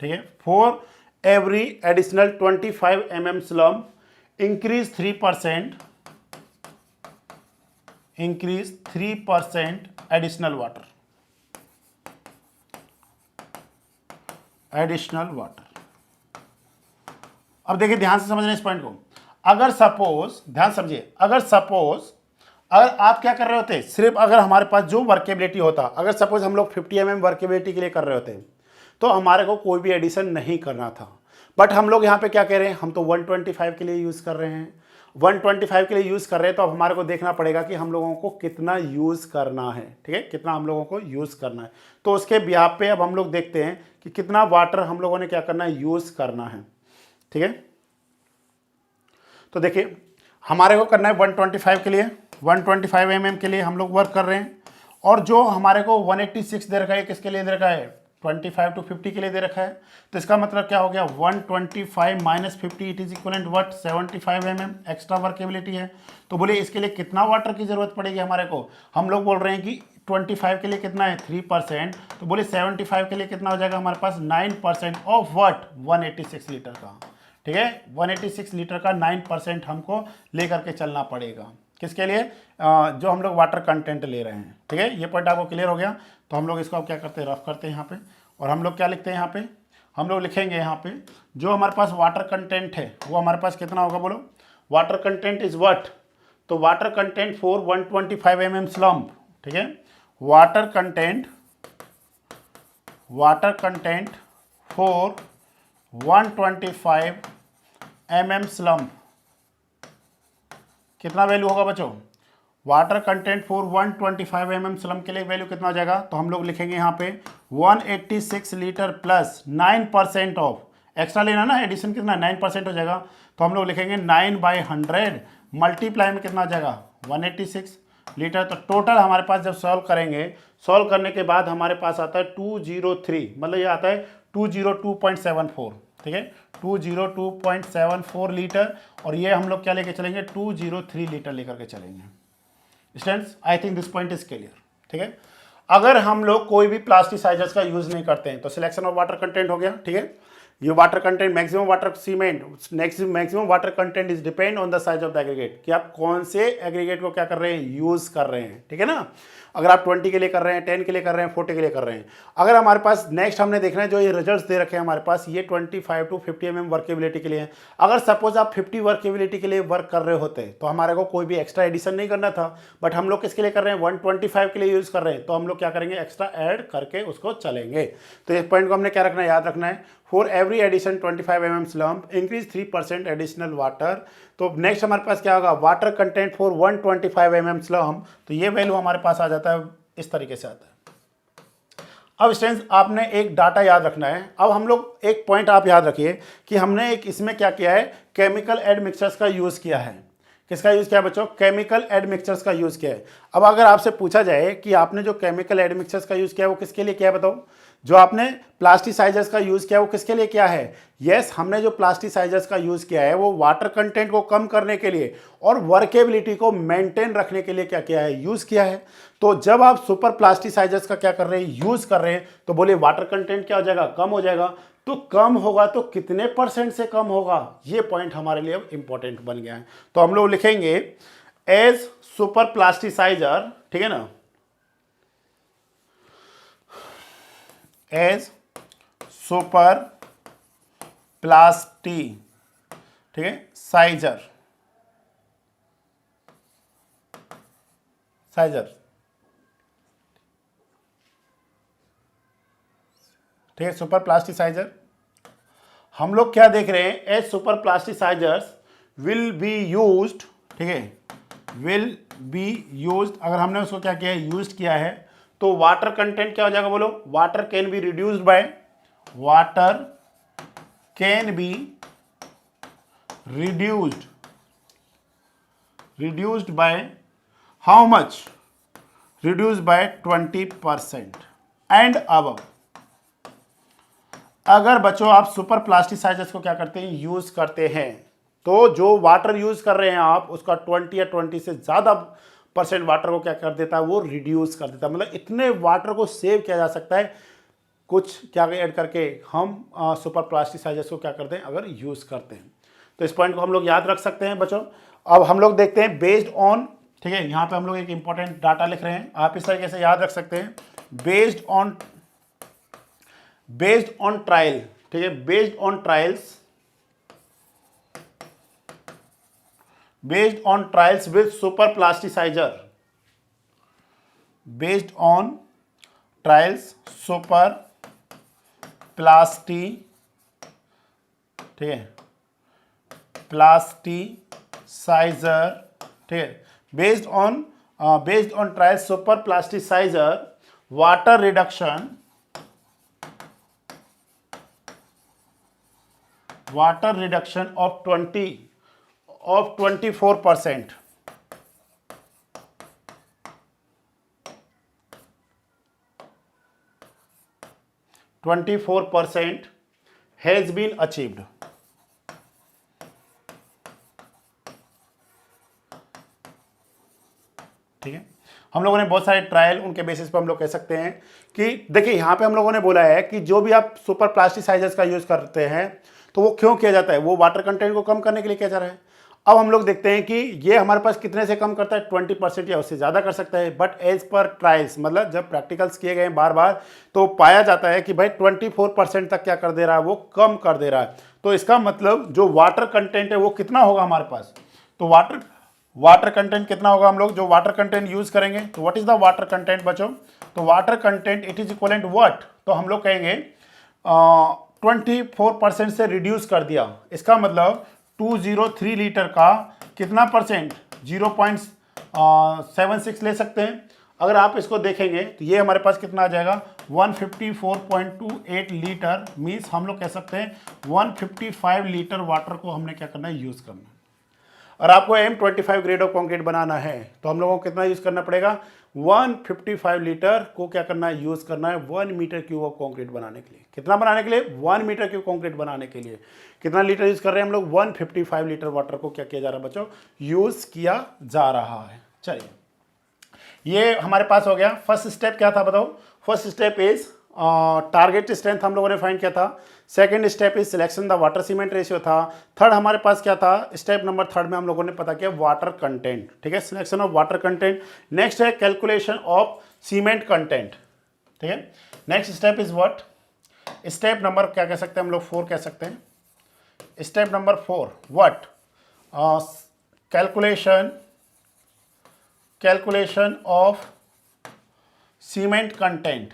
ठीक है, for every additional 25 mm slum increase 3% additional water, अब देखिए ध्यान से समझना इस पॉइंट को। अगर सपोज, ध्यान समझिए, अगर आप क्या कर रहे होते, सिर्फ अगर हमारे पास जो वर्केबिलिटी होता, अगर सपोज हम लोग 50 mm वर्केबिलिटी के लिए कर रहे होते तो हमारे को कोई भी एडिशन नहीं करना था। बट हम लोग यहाँ पे क्या कह रहे हैं, हम तो 125 के लिए यूज़ कर रहे हैं, 125 के लिए यूज़ कर रहे हैं। तो अब हमारे को देखना पड़ेगा कि हम लोगों को कितना यूज़ करना है। ठीक है, कितना हम लोगों को यूज़ करना है। तो उसके बिहाफ पे अब हम लोग देखते हैं कि कितना वाटर हम लोगों ने क्या करना है, यूज़ करना है। ठीक है, तो देखिए हमारे को करना है 125 के लिए, 125 mm के लिए हम लोग वर्क कर रहे हैं। और जो हमारे को 186 दे रखा है किसके लिए दे रखा है, 25 to 50 के लिए दे रखा है। तो इसका मतलब क्या हो गया, 125 minus 50 it is equivalent what, 75 mm extra workability है। तो बोलिए इसके लिए कितना वाटर की जरूरत पड़ेगी हमारे को, हम लोग बोल रहे हैं कि 25 के लिए कितना है 3%, तो बोले 75 के लिए कितना हो जाएगा हमारे पास 9% ऑफ व्हाट 186 लीटर का, ठीक है 186 लीटर का 9% हमको लेकर के चलना पड़ेगा, किसके लिए, जो हम लोग वाटर कंटेंट ले रहे हैं, ठीक है। ये पॉइंट आपको क्लियर हो गया। तो हम लोग इसको अब क्या करते हैं, रफ करते हैं यहाँ पे, और हम लोग क्या लिखते हैं यहाँ पे, हम लोग लिखेंगे यहाँ पे जो हमारे पास वाटर कंटेंट है वो हमारे पास कितना होगा, बोलो वाटर कंटेंट इज व्हाट, तो water content for 125 mm slump, ठीक है, water content for 125 mm slump कितना वैल्यू होगा बच्चों, water content for 125 mm slump के लिए वैल्यू कितना हो जाएगा, तो हम लोग लिखेंगे यहाँ पे 186 लीटर प्लस 9% ऑफ, एक्स्ट्रा लेना ना, एडिशन कितना 9% हो जाएगा, तो हम लोग लिखेंगे 9/100 मल्टीप्लाई में कितना हो जाएगा 186 लीटर। तो टोटल हमारे पास जब सॉल्व करेंगे, सॉल्व करने के बाद हमारे पास आता है 203, मतलब ये आता है 202.74, ठीक है 202.74 लीटर, और ये हम लोग क्या लेके चलेंगे 203 लीटर लेकर के चलेंगे। Students I think this point is clear, ठीक है। अगर हम लोग कोई भी प्लास्टिसाइजर्स का यूज नहीं करते हैं तो सिलेक्शन ऑफ वाटर कंटेंट हो गया, ठीक है। ये water content maximum water cement maximum water content is depend on the size of the aggregate, कि आप कौन से एग्रीगेट को क्या कर रहे हैं, यूज कर रहे हैं, ठीक है ना। अगर आप 20 के लिए कर रहे हैं, 10 के लिए कर रहे हैं, 40 के लिए कर रहे हैं। अगर हमारे पास नेक्स्ट हमने देखना है जो ये रिजल्ट्स दे रखे हैं हमारे पास, ये 25 to 50 mm वर्केबिलिटी के लिए है। अगर सपोज आप 50 वर्केबिलिटी के लिए वर्क कर रहे होते तो हमारे को कोई भी एक्स्ट्रा एडिशन नहीं करना था, बट हम लोग किसके लिए कर रहे हैं 125 के लिए यूज कर रहे हैं, तो हम लोग क्या करेंगे एक्स्ट्रा ऐड करके उसको चलेंगे। तो इस पॉइंट को हमने क्या रखना है, याद रखना है, for every addition 25 mm slump increase 3% additional water. तो नेक्स्ट हमारे पास क्या होगा, water content for 125 mm slump, तो ये वैल्यू हमारे पास आ जाता है इस तरीके से आता है। अब स्टूडेंट्स आपने एक डाटा याद रखना है। अब हम लोग एक पॉइंट आप याद रखिए कि हमने एक इसमें क्या किया है, केमिकल एड मिक्सचर्स का यूज किया है। किसका यूज किया है बच्चों, केमिकल एड मिक्सचर्स का यूज किया है। अब अगर आपसे पूछा जाए कि आपने जो केमिकल एड मिक्सचर्स का यूज किया है वो किसके लिए किया है, बताओ। जो आपने प्लास्टिसाइजर्स का यूज किया है वो किसके लिए किया है, यस हमने जो प्लास्टिसाइजर्स का यूज किया है वो वाटर कंटेंट को कम करने के लिए और वर्केबिलिटी को मेंटेन रखने के लिए क्या किया है, यूज किया है। तो जब आप सुपर प्लास्टिसाइजर्स का क्या कर रहे हैं, यूज कर रहे हैं, तो बोलिए वाटर कंटेंट क्या हो जाएगा, कम हो जाएगा। तो कम होगा तो कितने % से कम होगा, ये पॉइंट हमारे लिए अब इंपॉर्टेंट बन गया है। तो हम लोग लिखेंगे एज सुपर प्लास्टिसाइजर, ठीक है ना, एज सुपर प्लास्टी, ठीक है साइजर, ठीक है सुपर प्लास्टिसाइजर। हम लोग क्या देख रहे हैं, as super plasticizers will be used, ठीक है विल बी यूज्ड। अगर हमने उसको क्या किया है, यूज्ड किया है, तो वाटर कंटेंट क्या हो जाएगा, बोलो water can be reduced by, water can be reduced by how much, reduced by 20% and above। अगर बच्चों आप सुपर प्लास्टिसाइजर्स को क्या करते हैं, यूज करते हैं, तो जो वाटर यूज कर रहे हैं आप उसका 20 या 20 से ज्यादा % वाटर को क्या कर देता है, वो रिड्यूस कर देता है। मतलब इतने वाटर को सेव किया जा सकता है कुछ क्या ऐड करके, हम सुपर प्लास्टिसाइजर्स को क्या करते हैं, अगर यूज करते हैं। तो इस पॉइंट को हम लोग याद रख सकते हैं बच्चों। अब हम लोग देखते हैं बेस्ड ऑन, ठीक है यहाँ पे हम लोग एक इंपॉर्टेंट डाटा लिख रहे हैं, आप इस तरीके से याद रख सकते हैं, बेस्ड ऑन ट्रायल, ठीक है based on trials with super plasticizer, based on trials super plasti, ठीक है प्लास्टिसाइजर, ठीक है based on trials super plasticizer water reduction of 24%, 24% has been achieved. ठीक है, हम लोगों ने बहुत सारे ट्रायल, उनके बेसिस पर हम लोग कह सकते हैं कि देखिए यहां पे हम लोगों ने बोला है कि जो भी आप सुपर प्लास्टिसाइजर्स का यूज करते हैं तो वो क्यों किया जाता है, वो वाटर कंटेंट को कम करने के लिए किया जा रहा है। अब हम लोग देखते हैं कि ये हमारे पास कितने से कम करता है, 20% या उससे ज़्यादा कर सकता है। बट एज पर ट्रायल्स, मतलब जब प्रैक्टिकल्स किए गए बार बार, तो पाया जाता है कि भाई 24% तक क्या कर दे रहा है, वो कम कर दे रहा है। तो इसका मतलब जो वाटर कंटेंट है वो कितना होगा हमारे पास, तो वाटर कंटेंट कितना होगा, हम लोग जो वाटर कंटेंट यूज करेंगे। तो what is the water content बच्चों, तो water content it is equivalent what, तो हम लोग कहेंगे 24% से रिड्यूस कर दिया। इसका मतलब 203 लीटर का कितना परसेंट, 0.76 ले सकते हैं। अगर आप इसको देखेंगे तो ये हमारे पास कितना आ जाएगा, 154.28 लीटर, मीन्स हम लोग कह सकते हैं 155 लीटर वाटर को हमने क्या करना है, यूज करना है। और आपको M25 ग्रेड ऑफ कंक्रीट बनाना है तो हम लोगों को कितना यूज करना पड़ेगा, 155 लीटर को क्या करना है, यूज करना है 1 मीटर क्यूब ऑफ कंक्रीट बनाने के लिए। कितना बनाने के लिए, 1 मीटर क्यूब कंक्रीट बनाने के लिए कितना लीटर यूज कर रहे हैं हम लोग, 155 लीटर वाटर को क्या किया जा रहा है बच्चों, यूज किया जा रहा है। चलिए ये हमारे पास हो गया। फर्स्ट स्टेप क्या था बताओ, first step is target strength हम लोगों ने फाइंड किया था। Second step is selection the water cement ratio था। थर्ड हमारे पास क्या था, स्टेप नंबर थर्ड में हम लोगों ने पता किया वाटर कंटेंट। ठीक है, selection of water content. Next है कैलकुलेशन ऑफ सीमेंट कंटेंट। ठीक है, next step is what, step number क्या कह सकते हैं हम लोग, 4 कह सकते हैं। Step number 4 what, calculation of cement content.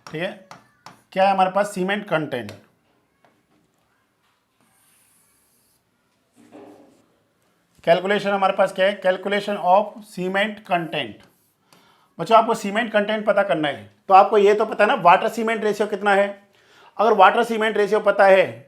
ठीक है, क्या है हमारे पास, सीमेंट कंटेंट। कैलकुलेशन हमारे पास क्या है, कैलकुलेशन ऑफ सीमेंट कंटेंट। बच्चों आपको सीमेंट कंटेंट पता करना है तो आपको ये तो पता है ना वाटर सीमेंट रेशियो कितना है। अगर वाटर सीमेंट रेशियो पता है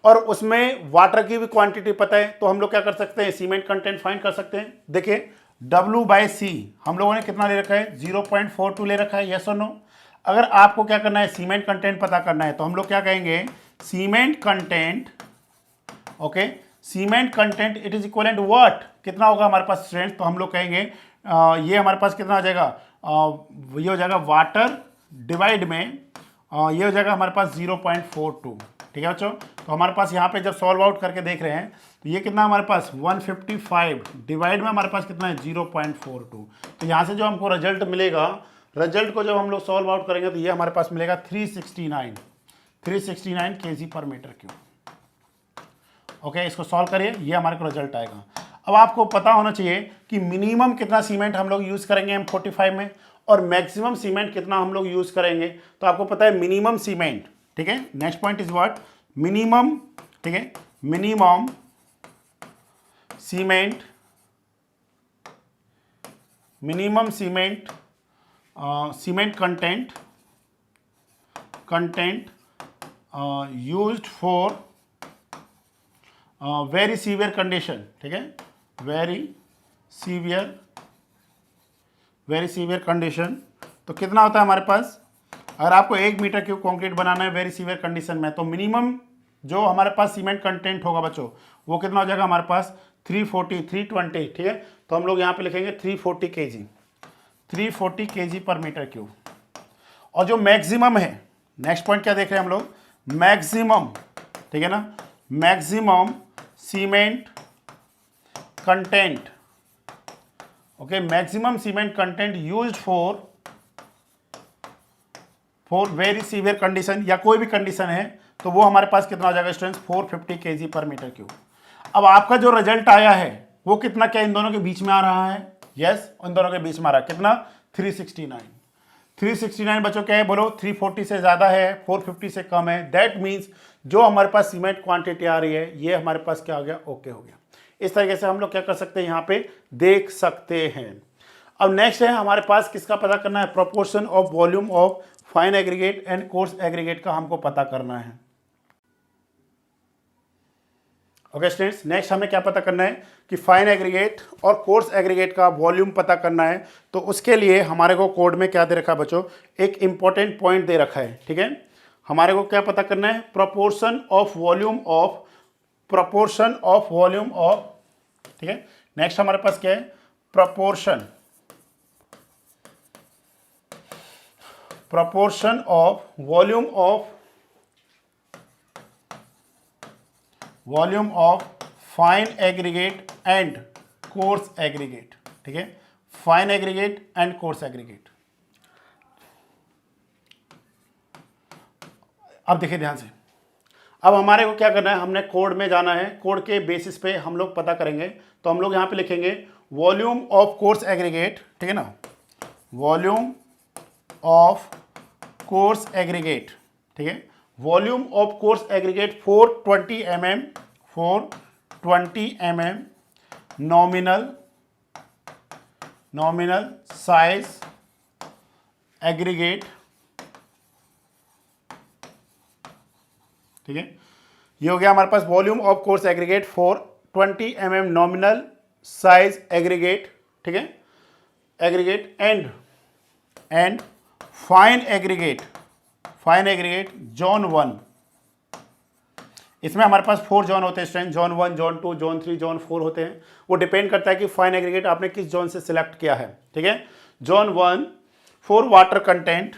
और उसमें वाटर की भी क्वांटिटी पता है तो हम लोग क्या कर सकते हैं, सीमेंट कंटेंट फाइंड कर सकते हैं। देखिए W/C हम लोगों ने कितना ले रखा है, 0.42 ले रखा है, यस और नो। अगर आपको क्या करना है, सीमेंट कंटेंट पता करना है तो हम लोग क्या कहेंगे, cement content, okay, cement content it is equivalent what, कितना होगा हमारे पास स्ट्रेंथ, तो हम लोग कहेंगे ये हमारे पास कितना आ जाएगा, ये हो जाएगा वाटर डिवाइड में ये हो जाएगा हमारे पास 0.42। ठीक है बच्चों, तो हमारे पास यहाँ पे जब सॉल्व आउट करके देख रहे हैं तो ये कितना हमारे पास 155 डिवाइड में हमारे पास कितना है 0.42। तो यहाँ से जो हमको रिजल्ट मिलेगा, रिजल्ट को जब हम लोग सॉल्व आउट करेंगे तो ये हमारे पास मिलेगा 369 केजी पर मीटर क्यूब। ओके, इसको सॉल्व करिए, ये हमारे को रिजल्ट आएगा। अब आपको पता होना चाहिए कि मिनिमम कितना सीमेंट हम लोग यूज करेंगे M45 में और मैक्सिमम सीमेंट कितना हम लोग यूज करेंगे। तो आपको पता है मिनिमम सीमेंट, ठीक है, next point is what, minimum. ठीक है, minimum cement, minimum cement cement content used for very severe condition. ठीक है, वेरी सीवियर कंडीशन। तो कितना होता है हमारे पास, अगर आपको 1 मीटर क्यूब कंक्रीट बनाना है वेरी सीवियर कंडीशन में, तो मिनिमम जो हमारे पास सीमेंट कंटेंट होगा बच्चों वो कितना हो जाएगा हमारे पास 320। ठीक है, तो हम लोग यहाँ पे लिखेंगे 340 kg पर मीटर क्यूब। और जो मैक्सिमम है, नेक्स्ट पॉइंट क्या देख रहे हैं हम लोग, मैक्सिमम। ठीक है ना, maximum cement content, okay, maximum cement content used for very severe condition या कोई भी कंडीशन है तो वो हमारे पास कितना हो जाएगा स्टूडेंट्स, 450 kg पर मीटर क्यूब। अब आपका जो रिजल्ट आया है वो कितना, क्या इन दोनों के बीच में आ रहा है, यस, इन दोनों के बीच में आ रहा है, कितना 369 बच्चों क्या है बोलो, 340 से ज्यादा है, 450 से कम है। दैट मीन्स जो हमारे पास सीमेंट क्वांटिटी आ रही है ये हमारे पास क्या हो गया, ओके हो गया। इस तरीके से हम लोग क्या कर सकते हैं, यहाँ पे देख सकते हैं। अब नेक्स्ट है हमारे पास किसका पता करना है, proportion of volume of fine aggregate and coarse aggregate का हमको पता करना है। ओके स्टूडेंट्स, नेक्स्ट हमें क्या पता करना है कि फाइन एग्रीगेट और कोर्स एग्रीगेट का वॉल्यूम पता करना है। तो उसके लिए हमारे को कोड में क्या दे रखा है बच्चों, एक इंपॉर्टेंट पॉइंट दे रखा है। ठीक है, हमारे को क्या पता करना है, proportion of volume of, proportion of volume of. ठीक है, नेक्स्ट हमारे पास क्या है, proportion, proportion of volume of fine aggregate and coarse aggregate। ठीक है, fine aggregate and coarse aggregate. अब देखिए ध्यान से, अब हमारे को क्या करना है, हमने कोड में जाना है, कोड के बेसिस पे हम लोग पता करेंगे। तो हम लोग यहां पे लिखेंगे वॉल्यूम ऑफ कोर्स एग्रीगेट, ठीक है ना, वॉल्यूम ऑफ कोर्स एग्रीगेट। ठीक है, volume of coarse aggregate 420 mm, 420 mm nominal size aggregate. ठीक है, ये हो गया हमारे पास volume of coarse aggregate 420 mm nominal size aggregate. ठीक है, aggregate and fine aggregate zone 1। इसमें हमारे पास 4 जोन होते हैं student, zone 1, zone 2, zone 3, zone 4 होते हैं। वो डिपेंड करता है कि फाइन एग्रीगेट आपने किस जोन से सिलेक्ट किया है। ठीक है, zone 1 for water content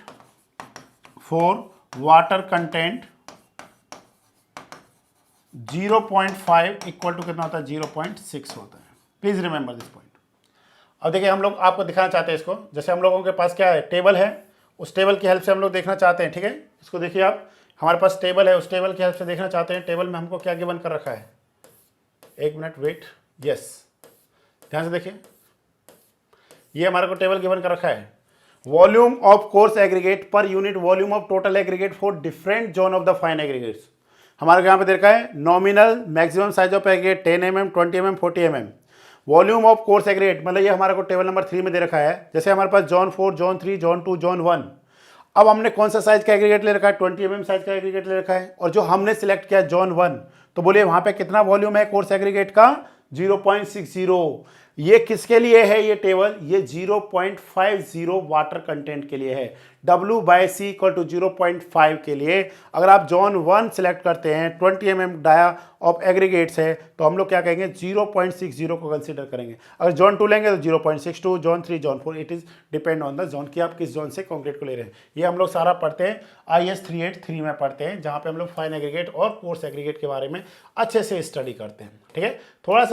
0.5 equal to कितना होता है, 0.6 होता है। Please remember this point. अब देखिए, हम लोग आपको दिखाना चाहते हैं इसको, जैसे हम लोगों के पास क्या है, टेबल है, उस टेबल की हेल्प से हम लोग देखना चाहते हैं। ठीक है, इसको देखिए आप, हमारे पास टेबल है, उस टेबल की हेल्प से देखना चाहते हैं। टेबल में हमको क्या गिवन कर रखा है, एक मिनट वेट, यस, ध्यान से देखिए, ये हमारे को टेबल गिवन कर रखा है, volume of coarse aggregate per unit volume of total aggregate for different zone of the fine aggregates. हमारे यहाँ पे दे रखा है nominal maximum size of aggregate 10 mm, 20 mm, 40 mm। Volume of coarse aggregate मतलब ये हमारे को टेबल नंबर 3 में दे रखा है। जैसे हमारे पास जोन 4, जोन 3, जोन 2, जोन 1। अब हमने कौन सा साइज का एग्रीगेट ले रखा है, 20 mm साइज का एग्रीगेट ले रखा है, और जो हमने सिलेक्ट किया जोन 1, तो बोलिए वहां पे कितना वॉल्यूम है कोर्स एग्रीगेट का, 0.60। ये किसके लिए है ये टेबल, ये 0.50 वाटर कंटेंट के लिए है। W/C इक्वल टू 0.5 के लिए अगर आप जोन 1 सिलेक्ट करते हैं, 20 mm डाया ऑफ एग्रीगेट्स है, तो हम लोग क्या कहेंगे, 0.60 को कंसीडर करेंगे। अगर जोन 2 लेंगे तो 0.62, zone 3, zone 4, it is depend on the zone कि आप किस जोन से कंक्रीट को ले रहे हैं। ये हम लोग सारा पढ़ते हैं IS 383 में पढ़ते हैं, जहाँ पे हम लोग फाइन एग्रीगेट और कोर्स एग्रीगेट के बारे में अच्छे से स्टडी करते हैं। ठीक है, थोड़ा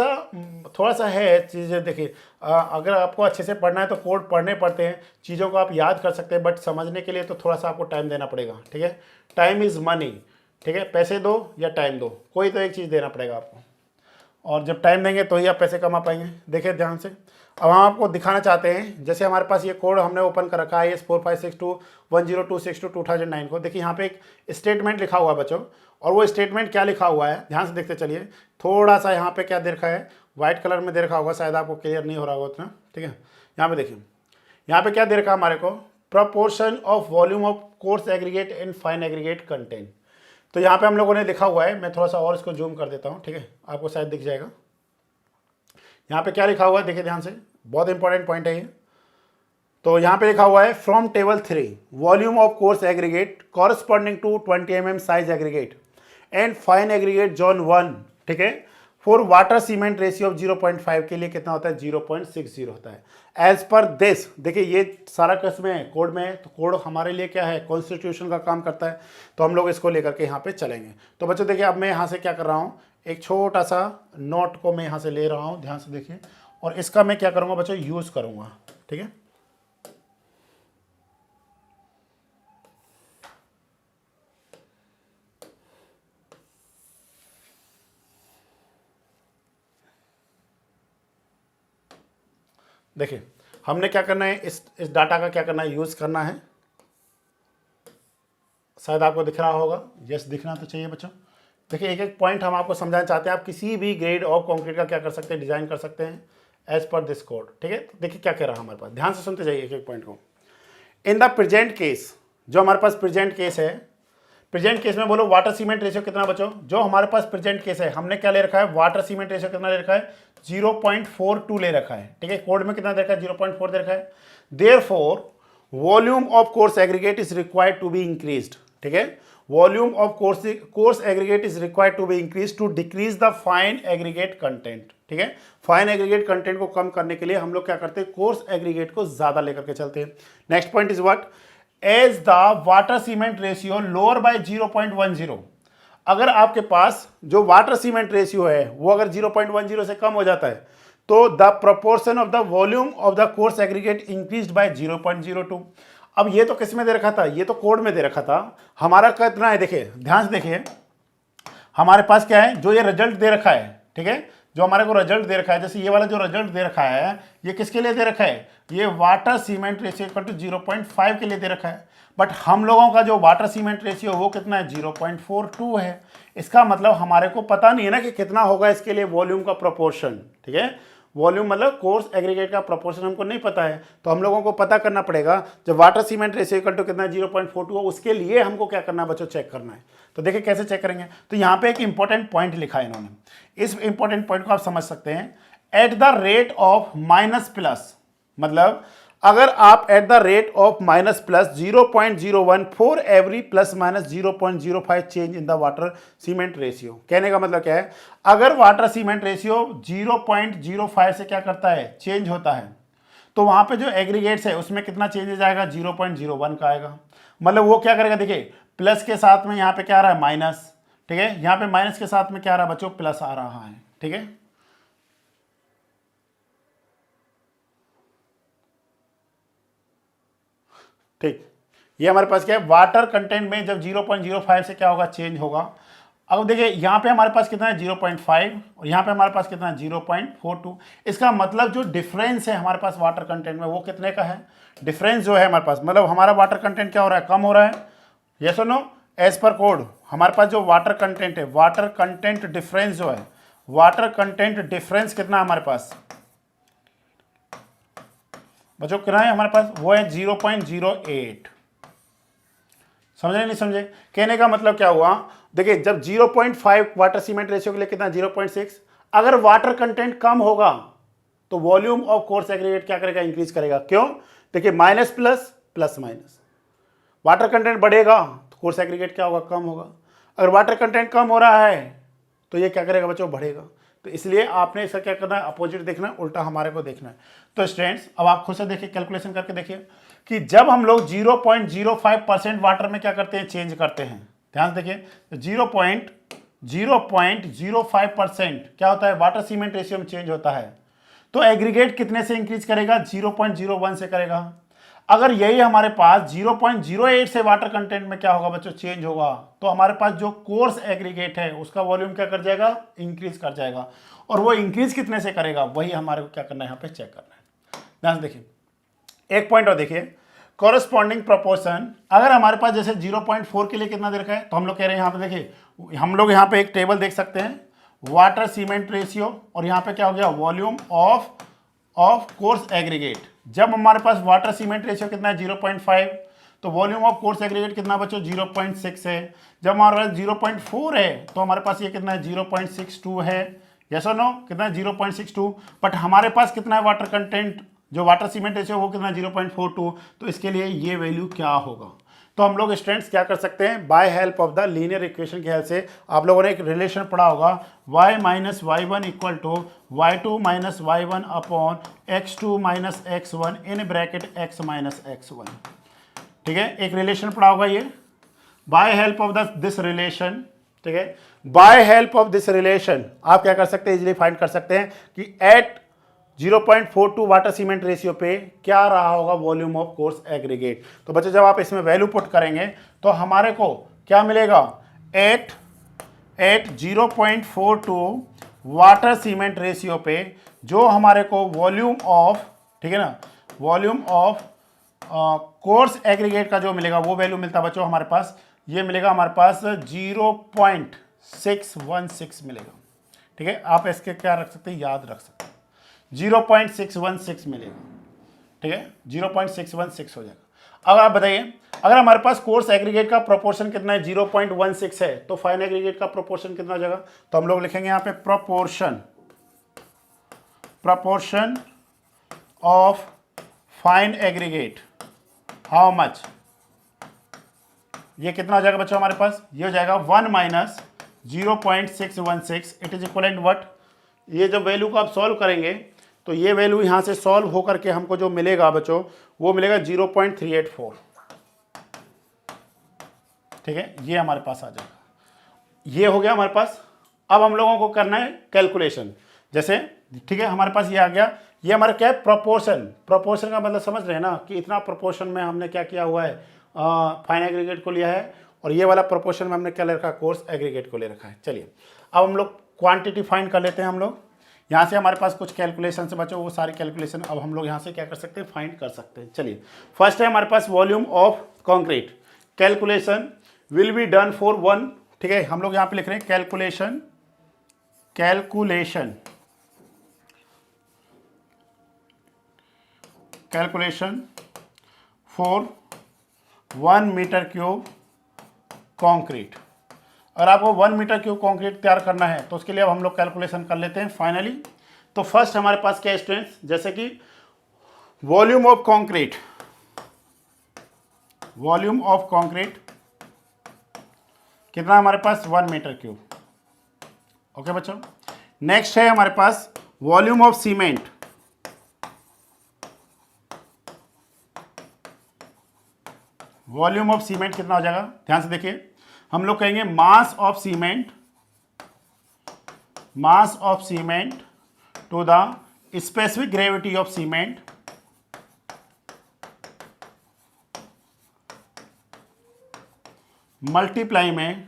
सा है चीज़ें, देखिए अगर आपको अच्छे से पढ़ना है तो कोड पढ़ने पड़ते हैं, चीज़ों को आप याद कर सकते हैं, बट समझने के लिए तो थोड़ा सा आपको टाइम देना पड़ेगा। ठीक है, टाइम इज़ मनी। ठीक है, पैसे दो या टाइम दो, कोई तो एक चीज़ देना पड़ेगा आपको, और जब टाइम देंगे तो ही आप पैसे कमा पाएंगे। देखिए ध्यान से, अब हम आपको दिखाना चाहते हैं, जैसे हमारे पास ये कोड हमने ओपन कर रखा है IS 45621026/2009 को। देखिए यहाँ पे एक स्टेटमेंट लिखा हुआ है बच्चों, और वो स्टेटमेंट क्या लिखा हुआ है ध्यान से देखते चलिए। थोड़ा सा यहाँ पे क्या दे रखा है, व्हाइट कलर में दे रखा होगा, शायद आपको क्लियर नहीं हो रहा होगा उतना। ठीक है, यहाँ पे देखिए, यहाँ पे क्या दे रखा है हमारे को, proportion of volume of coarse aggregate and fine aggregate content. तो यहाँ पे हम लोगों ने लिखा हुआ है, मैं थोड़ा सा और इसको जूम कर देता हूँ। ठीक है, आपको शायद दिख जाएगा यहाँ पे क्या लिखा हुआ है, देखिए ध्यान से, बहुत इंपॉर्टेंट पॉइंट है ये। तो यहाँ पे लिखा हुआ है from table 3 volume of coarse aggregate corresponding to 20 mm size aggregate and fine aggregate zone 1। ठीक है, for water cement ratio of 0.5 के लिए कितना होता है, 0.60 होता है। एज पर दिस, देखिए ये सारा किसमें है, कोड में है, तो कोड हमारे लिए क्या है, कॉन्स्टिट्यूशन का काम करता है। तो हम लोग इसको लेकर के यहाँ पे चलेंगे। तो बच्चों देखिए, अब मैं यहाँ से क्या कर रहा हूँ, एक छोटा सा नोट को मैं यहाँ से ले रहा हूँ, ध्यान से देखिए, और इसका मैं क्या करूँगा बच्चों, यूज़ करूँगा। ठीक है, देखिए हमने क्या करना है, इस डाटा का क्या करना है, यूज़ करना है। शायद आपको दिख रहा होगा, यस दिखना तो चाहिए बच्चों। देखिए एक एक पॉइंट हम आपको समझाना चाहते हैं, आप किसी भी ग्रेड ऑफ कंक्रीट का क्या कर सकते हैं, डिजाइन कर सकते हैं एज पर दिस कोड। ठीक है, तो देखिए क्या कह रहा है हमारे पास, ध्यान से सुनते जाइए एक एक पॉइंट को। इन द प्रेजेंट केस, जो हमारे पास प्रेजेंट केस है, प्रेजेंट केस में बोलो वाटर सीमेंट रेशियो कितना बच्चों, जो हमारे पास प्रेजेंट केस है हमने क्या ले रखा है, वाटर सीमेंट रेशियो कितना ले रखा है, 0.42 ले रखा है। ठीक है, कोड में कितना दे रखा है, 0.4 दे रखा है। Therefore volume of coarse aggregate is required to be increased. ठीक है, volume of coarse aggregate is required to be increase to decrease the fine aggregate content. ठीक है, फाइन एग्रीगेट कंटेंट को कम करने के लिए हम लोग क्या करते हैं, कोर्स एग्रीगेट को ज्यादा लेकर के चलते हैं। Next point is what, as the water cement ratio lower by 0.10, अगर आपके पास जो वाटर सीमेंट रेशियो है वो अगर 0.10 से कम हो जाता है तो the proportion of the volume of the coarse aggregate increased by 0.02। अब ये तो किस में दे रखा था, ये तो कोड में दे रखा था, हमारा कितना है, देखिए ध्यान से देखिए, हमारे पास क्या है, जो ये रिजल्ट दे रखा है। ठीक है, जो हमारे को रिजल्ट दे रखा है, जैसे ये वाला जो रिजल्ट दे रखा है ये किसके लिए दे रखा है, ये water cement ratio equal to 0.5 के लिए दे रखा है। बट हम लोगों का जो वाटर सीमेंट रेशियो वो कितना है, 0.42 है। इसका मतलब हमारे को पता नहीं है ना कि कितना होगा इसके लिए वॉल्यूम का प्रोपोर्शन। ठीक है, वॉल्यूम मतलब कोर्स एग्रीगेट का प्रोपोर्शन हमको नहीं पता है, तो हम लोगों को पता करना पड़ेगा जब water cement ratio equal to कितना 0.42 हो, उसके लिए हमको क्या करना है बच्चों, चेक करना है। तो देखिए कैसे चेक करेंगे, तो यहाँ पे एक इंपॉर्टेंट पॉइंट लिखा है इन्होंने, इस इंपॉर्टेंट पॉइंट को आप समझ सकते हैं। At the rate of minus plus, मतलब अगर आप at the rate of minus plus 0.01 for every plus minus 0.05 change in the water cement ratio. कहने का मतलब क्या है, अगर वाटर सीमेंट रेशियो 0.05 से क्या करता है, चेंज होता है, तो वहां पे जो एग्रीगेट्स है उसमें कितना चेंजेस आएगा, 0.01 का आएगा। मतलब वो क्या करेगा, देखिए प्लस के साथ में यहाँ पे क्या आ रहा है, माइनस। ठीक है, यहाँ पे माइनस के साथ में क्या आ रहा है बच्चों, प्लस आ रहा है। ठीक है, ठीक, ये हमारे पास क्या है, वाटर कंटेंट में जब 0.05 से क्या होगा, चेंज होगा। अब देखिए यहाँ पे हमारे पास कितना है, 0.5, और यहाँ पे हमारे पास कितना है, 0.42। इसका मतलब जो डिफरेंस है हमारे पास वाटर कंटेंट में वो कितने का है, डिफरेंस जो है हमारे पास, मतलब हमारा वाटर कंटेंट क्या हो रहा है, कम हो रहा है। यस और नो, एज पर कोड हमारे पास जो वाटर कंटेंट है, वाटर कंटेंट डिफरेंस जो है, वाटर कंटेंट डिफरेंस कितना है हमारे पास बच्चों, कितना है हमारे पास, वो है 0.08। समझे नहीं समझे, कहने का मतलब क्या हुआ, देखिए जब 0.5 वाटर सीमेंट रेशियो के लिए कितना 0.6, अगर वाटर कंटेंट कम होगा तो वॉल्यूम ऑफ कोर्स एग्रीगेट क्या करेगा, इंक्रीज करेगा। क्यों, देखिए minus plus plus minus, water content बढ़ेगा तो कोर्स एग्रीगेट क्या होगा, कम होगा। अगर वाटर कंटेंट कम हो रहा है तो ये क्या करेगा बच्चों, बढ़ेगा। तो इसलिए आपने इसका क्या करना है, अपोजिट देखना है, उल्टा हमारे को देखना है। तो स्टूडेंट्स अब आप खुद से देखिए, कैलकुलेशन करके देखिए कि जब हम लोग 0.05% वाटर में क्या करते हैं, चेंज करते हैं, ध्यान से देखिए, 0.05% क्या होता है, वाटर सीमेंट रेशियो में चेंज होता है, तो एग्रीगेट कितने से इंक्रीज करेगा, 0.01 से करेगा। अगर यही हमारे पास 0.08 से वाटर कंटेंट में क्या होगा बच्चों, चेंज होगा, तो हमारे पास जो कोर्स एग्रीगेट है उसका वॉल्यूम क्या कर जाएगा, इंक्रीज कर जाएगा। और वो इंक्रीज कितने से करेगा, वही हमारे को क्या करना है, यहाँ पे चेक करना है। ध्यान से देखिए, एक पॉइंट और देखिए, कॉरेस्पॉन्डिंग प्रोपोर्शन, अगर हमारे पास जैसे 0.4 के लिए कितना दे रखा है, तो हम लोग कह रहे हैं यहाँ पे देखिए, हम लोग यहाँ पे एक टेबल देख सकते हैं, वाटर सीमेंट रेशियो, और यहाँ पे क्या हो गया, वॉल्यूम ऑफ कोर्स एग्रीगेट। जब हमारे पास वाटर सीमेंट रेशियो कितना है, 0.5, तो वॉल्यूम ऑफ कोर्स एग्रीगेट कितना बच्चों, 0.6 है। जब हमारे पास 0.4 है तो हमारे पास ये कितना है, 0.62 है। यस और नो, कितना है, 0.62। बट हमारे पास कितना है वाटर कंटेंट, जो वाटर सीमेंट रेशियो वो कितना है, 0.42। तो इसके लिए ये वैल्यू क्या होगा, तो हम लोग स्टूडेंट्स क्या कर सकते हैं, by help of the linear equation की हेल्प से, आप लोगों ने एक रिलेशन पढ़ा होगा, y minus y1 equal to y2 minus y1 upon x2 minus x1 in bracket x minus x1। ठीक है, एक रिलेशन पढ़ा होगा ये, by help of this relation. ठीक है, by help of this relation आप क्या कर सकते हैं, इजीली फाइंड कर सकते हैं कि एट 0.42 वाटर सीमेंट रेशियो पे क्या रहा होगा वॉल्यूम ऑफ कोर्स एग्रीगेट। तो बच्चों जब आप इसमें वैल्यू पुट करेंगे तो हमारे को क्या मिलेगा, एट 0.42 वाटर सीमेंट रेशियो पे जो हमारे को वॉल्यूम ऑफ, ठीक है ना, वॉल्यूम ऑफ कोर्स एग्रीगेट का जो मिलेगा वो वैल्यू मिलता है बच्चों हमारे पास, ये मिलेगा हमारे पास 0.616 मिलेगा। ठीक है, आप इसके क्या रख सकते हैं, याद रख सकते हैं, 0.616 मिलेगा। ठीक है, 0.616 हो जाएगा। अब आप बताइए, अगर हमारे पास कोर्स एग्रीगेट का प्रोपोर्शन कितना है 0.16 है, तो फाइन एग्रीगेट का प्रोपोर्शन कितना हो जाएगा, तो हम लोग लिखेंगे यहाँ पे proportion of fine aggregate how much, ये कितना हो जाएगा बच्चों हमारे पास, ये हो जाएगा 1 minus 0.616, it is equivalent what, ये जब वैल्यू को आप सॉल्व करेंगे तो ये वैल्यू यहाँ से सॉल्व होकर के हमको जो मिलेगा बच्चों वो मिलेगा 0.384, ठीक है, ये हमारे पास आ जाएगा, ये हो गया हमारे पास। अब हम लोगों को करना है कैलकुलेशन, जैसे ठीक है हमारे पास ये आ गया, ये हमारा क्या है प्रोपोर्शन का मतलब समझ रहे हैं ना कि इतना प्रोपोर्शन में हमने क्या किया हुआ है, फाइन एग्रीगेट को लिया है, और ये वाला प्रोपोर्शन में हमने क्या ले रखा है, कोर्स एग्रीगेट को ले रखा है। चलिए अब हम लोग क्वांटिटी फाइंड कर लेते हैं। हम लोग यहाँ से हमारे पास कुछ कैलकुलेशन से बच्चों, वो सारी कैलकुलेशन अब हम लोग यहाँ से क्या कर सकते हैं, फाइंड कर सकते हैं। चलिए फर्स्ट है हमारे पास volume of concrete, calculation will be done for 1, ठीक है, हम लोग यहाँ पे लिख रहे हैं calculation for 1 metre cube concrete. अगर आपको 1 मीटर क्यूब कॉन्क्रीट तैयार करना है तो उसके लिए अब हम लोग कैलकुलेशन कर लेते हैं फाइनली। तो फर्स्ट हमारे पास क्या स्टूडेंट्स, जैसे कि वॉल्यूम ऑफ कॉन्क्रीट कितना हमारे पास 1 मीटर क्यूब, ओके बच्चों। नेक्स्ट है हमारे पास वॉल्यूम ऑफ सीमेंट, कितना हो जाएगा, ध्यान से देखिए, हम लोग कहेंगे mass of cement to the specific gravity of cement multiply में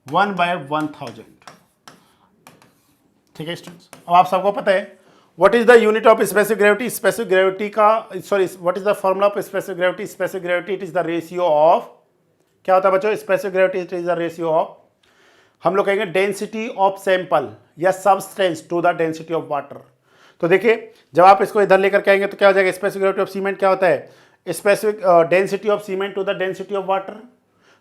1/1000, ठीक है स्टूडेंट्स। अब आप सबको पता है what is the unit of specific gravity का, sorry what is the formula of specific gravity, it is the ratio of, क्या होता है बच्चों, specific gravity it is the ratio of, हम लोग कहेंगे डेंसिटी ऑफ सैंपल या substance to the density of water. तो देखिए जब आप इसको इधर लेकर के आएंगे तो क्या हो जाएगा, स्पेसिफिक ग्रेविटी ऑफ सीमेंट क्या होता है, specific density of cement to the density of water.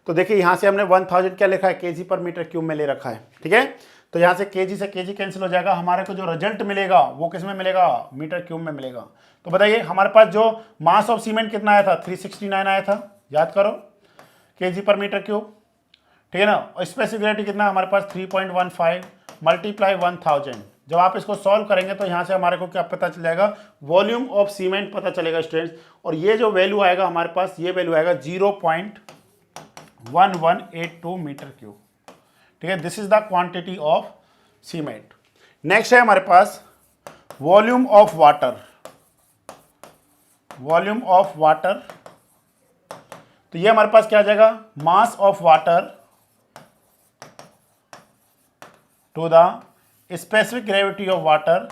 तो देखिए यहाँ से हमने 1000 क्या लिखा है, केजी पर मीटर क्यूब में ले रखा है, ठीक है, तो यहाँ से केजी से केजी कैंसिल हो जाएगा, हमारे को जो रिजल्ट मिलेगा वो किस में मिलेगा, मीटर क्यूब में मिलेगा। तो बताइए हमारे पास जो मास ऑफ सीमेंट कितना आया था, 369 आया था, याद करो, केजी पर मीटर क्यूब, ठीक है ना, और स्पेसिफिक ग्रेविटी कितना हमारे पास 3.15 मल्टीप्लाई 1000। जब आप इसको सॉल्व करेंगे तो यहाँ से हमारे को क्या पता चल जाएगा, वॉल्यूम ऑफ सीमेंट पता चलेगा स्टूडेंट्स, और ये जो वैल्यू आएगा हमारे पास, ये वैल्यू आएगा 0.1182 मीटर क्यूब, ठीक है, this is the quantity of cement. Next है हमारे पास वॉल्यूम ऑफ वाटर, तो ये हमारे पास क्या आ जाएगा, mass of water to the specific gravity of water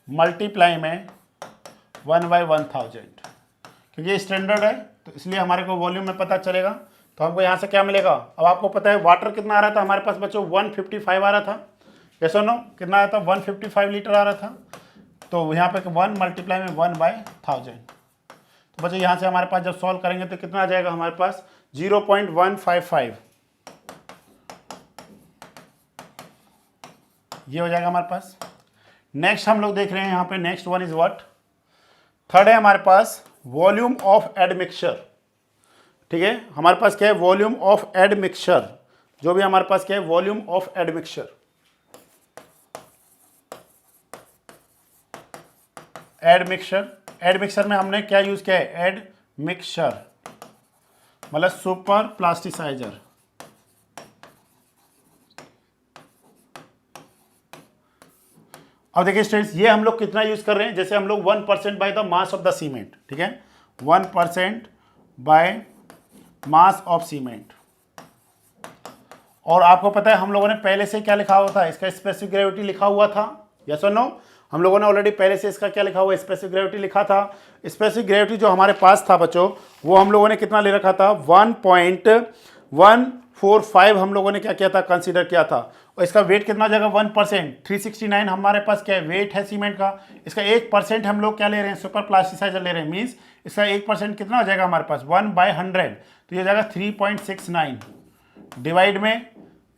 multiply में 1/1000, क्योंकि ये स्टैंडर्ड है तो इसलिए हमारे को वॉल्यूम में पता चलेगा। तो हमको यहाँ से क्या मिलेगा, अब आपको पता है वाटर कितना आ रहा था हमारे पास बच्चों, 155 आ रहा था, यस और नो, कितना आया था, 155 लीटर आ रहा था, तो यहाँ पे 1 मल्टीप्लाई में 1/1000। तो बच्चों यहाँ से हमारे पास जब सॉल्व करेंगे तो कितना आ जाएगा हमारे पास, 0.155, ये हो जाएगा हमारे पास। नेक्स्ट हम लोग देख रहे हैं यहाँ पे, next one is what, third है हमारे पास वॉल्यूम ऑफ एडमिक्सचर, ठीक है, हमारे पास क्या है, वॉल्यूम ऑफ एडमिक्सचर, जो भी हमारे पास क्या है, वॉल्यूम ऑफ एडमिक्सचर, एडमिक्सचर में हमने क्या यूज किया है, एडमिक्सचर मतलब सुपर प्लास्टिसाइजर। अब देखिए स्टूडेंट्स, ये हम लोग कितना यूज कर रहे हैं, जैसे हम लोग 1% by the mass of the cement, ठीक है, 1% बाय मास ऑफ सीमेंट, और आपको पता है हम लोगों ने पहले से क्या लिखा हुआ था, इसका स्पेसिफिक ग्रेविटी लिखा हुआ था, यस और नो, हम लोगों ने ऑलरेडी पहले से इसका क्या लिखा हुआ, स्पेसिफिक ग्रेविटी लिखा था। स्पेसिफिक ग्रेविटी जो हमारे पास था बच्चों, वो हम लोगों ने कितना ले रखा था, 145 हम लोगों ने क्या किया था, कंसीडर किया था, और इसका वेट कितना हो जाएगा 1%। 369 हमारे पास क्या है, वेट है सीमेंट का। इसका 1% हम लोग क्या ले रहे हैं, सुपर प्लास्टिसाइजर ले रहे हैं, मीन्स इसका 1% कितना हो जाएगा हमारे पास 1/100, तो ये हो जाएगा 3.69 डिवाइड में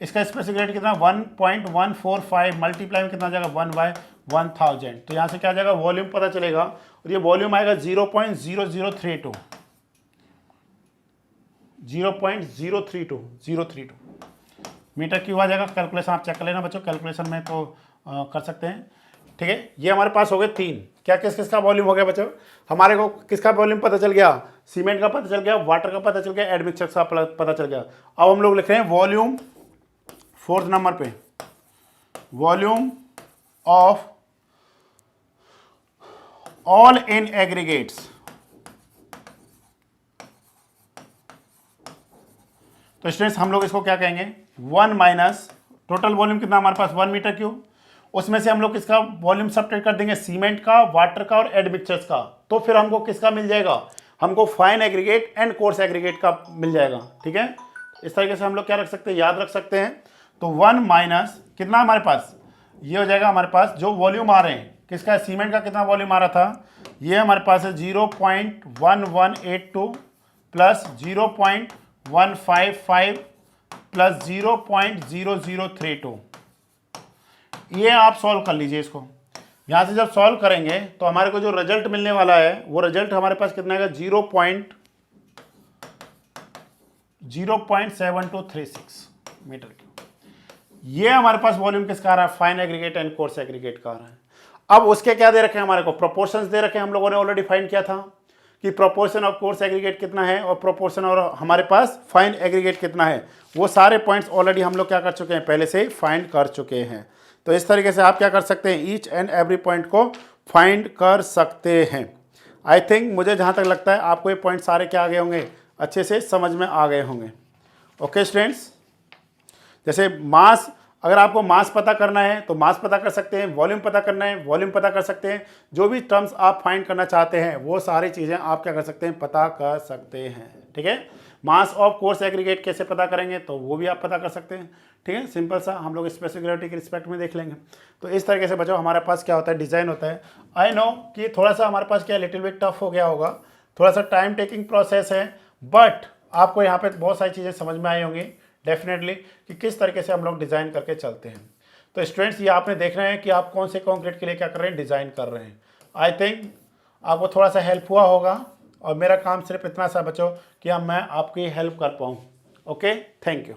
इसका स्पेसिफिक रेट कितना 1.145 मल्टीप्लाई में कितना आ जाएगा 1/1000। तो यहाँ से क्या आ जाएगा, वॉल्यूम पता चलेगा, और ये वॉल्यूम आएगा 0.0032032 मीटर क्यूब आ जाएगा। कैलकुलेशन आप चेक कर लेना बच्चों, कैलकुलेशन में तो कर सकते हैं। ठीक है, ये हमारे पास हो गए 3। क्या किस किसका वॉल्यूम हो गया बच्चों, हमारे को किसका वॉल्यूम पता चल गया, सीमेंट का पता चल गया, वाटर का पता चल गया, एडमिक्सचर का पता चल गया। अब हम लोग लिख रहे हैं वॉल्यूम 4th नंबर पे, volume of all in aggregates. तो स्टूडेंट्स हम लोग इसको क्या कहेंगे, 1 माइनस टोटल वॉल्यूम कितना हमारे पास 1 मीटर क्यूब, उसमें से हम लोग किसका वॉल्यूम सब्ट्रैक्ट कर देंगे, सीमेंट का, वाटर का और एडमिक्सचर्स का। तो फिर हमको किसका मिल जाएगा, हमको fine aggregate and coarse aggregate का मिल जाएगा। ठीक है, इस तरीके से हम लोग क्या रख सकते हैं, याद रख सकते हैं। तो 1 माइनस कितना हमारे पास, ये हो जाएगा हमारे पास जो वॉल्यूम आ रहे हैं, किसका, सीमेंट का कितना वॉल्यूम आ रहा था, ये हमारे पास है 0.1182 प्लस 0.155 प्लस 0.0032। ये आप सॉल्व कर लीजिए इसको। यहाँ से जब सॉल्व करेंगे तो हमारे को जो रिजल्ट मिलने वाला है वो रिजल्ट हमारे पास कितना है, 0.7236 मीटर क्यूब। ये हमारे पास वॉल्यूम किसका आ रहा है, fine aggregate and coarse aggregate का आ रहा है। अब उसके क्या दे रखे हैं हमारे को, प्रोपोर्शंस दे रखे हैं, हम लोगों ने ऑलरेडी फाइंड किया था कि प्रोपोर्शन ऑफ कोर्स एग्रीगेट कितना है और प्रोपोर्शन और हमारे पास फाइन एग्रीगेट कितना है। वो सारे पॉइंट्स ऑलरेडी हम लोग क्या कर चुके हैं, पहले से ही फाइंड कर चुके हैं। तो इस तरीके से आप क्या कर सकते हैं, ईच एंड एवरी पॉइंट को फाइंड कर सकते हैं। आई थिंक मुझे जहाँ तक लगता है आपको ये पॉइंट सारे क्या आ गए होंगे, अच्छे से समझ में आ गए होंगे। ओके स्टूडेंट्स, जैसे मास, अगर आपको मास पता करना है तो मास पता कर सकते हैं, वॉल्यूम पता करना है वॉल्यूम पता कर सकते हैं, जो भी टर्म्स आप फाइंड करना चाहते हैं वो सारी चीज़ें आप क्या कर सकते हैं, पता कर सकते हैं। ठीक है, मास ऑफ कोर्स एग्रीगेट कैसे पता करेंगे तो वो भी आप पता कर सकते हैं। ठीक है, सिंपल सा हम लोग स्पेसिफिक ग्रेविटी के रिस्पेक्ट में देख लेंगे। तो इस तरीके से बच्चों हमारे पास क्या होता है, डिज़ाइन होता है। आई नो कि थोड़ा सा हमारे पास क्या लिटिल बिट टफ हो गया होगा, थोड़ा सा टाइम टेकिंग प्रोसेस है, बट आपको यहाँ पे बहुत सारी चीज़ें समझ में आई होंगी डेफिनेटली कि किस तरीके से हम लोग डिज़ाइन करके चलते हैं। तो स्टूडेंट्स ये आपने देखना है कि आप कौन से कंक्रीट के लिए क्या कर रहे हैं, डिज़ाइन कर रहे हैं। आई थिंक आपको थोड़ा सा हेल्प हुआ होगा, और मेरा काम सिर्फ इतना सा बच्चों कि अब मैं आपकी हेल्प कर पाऊँ। Okay, thank you.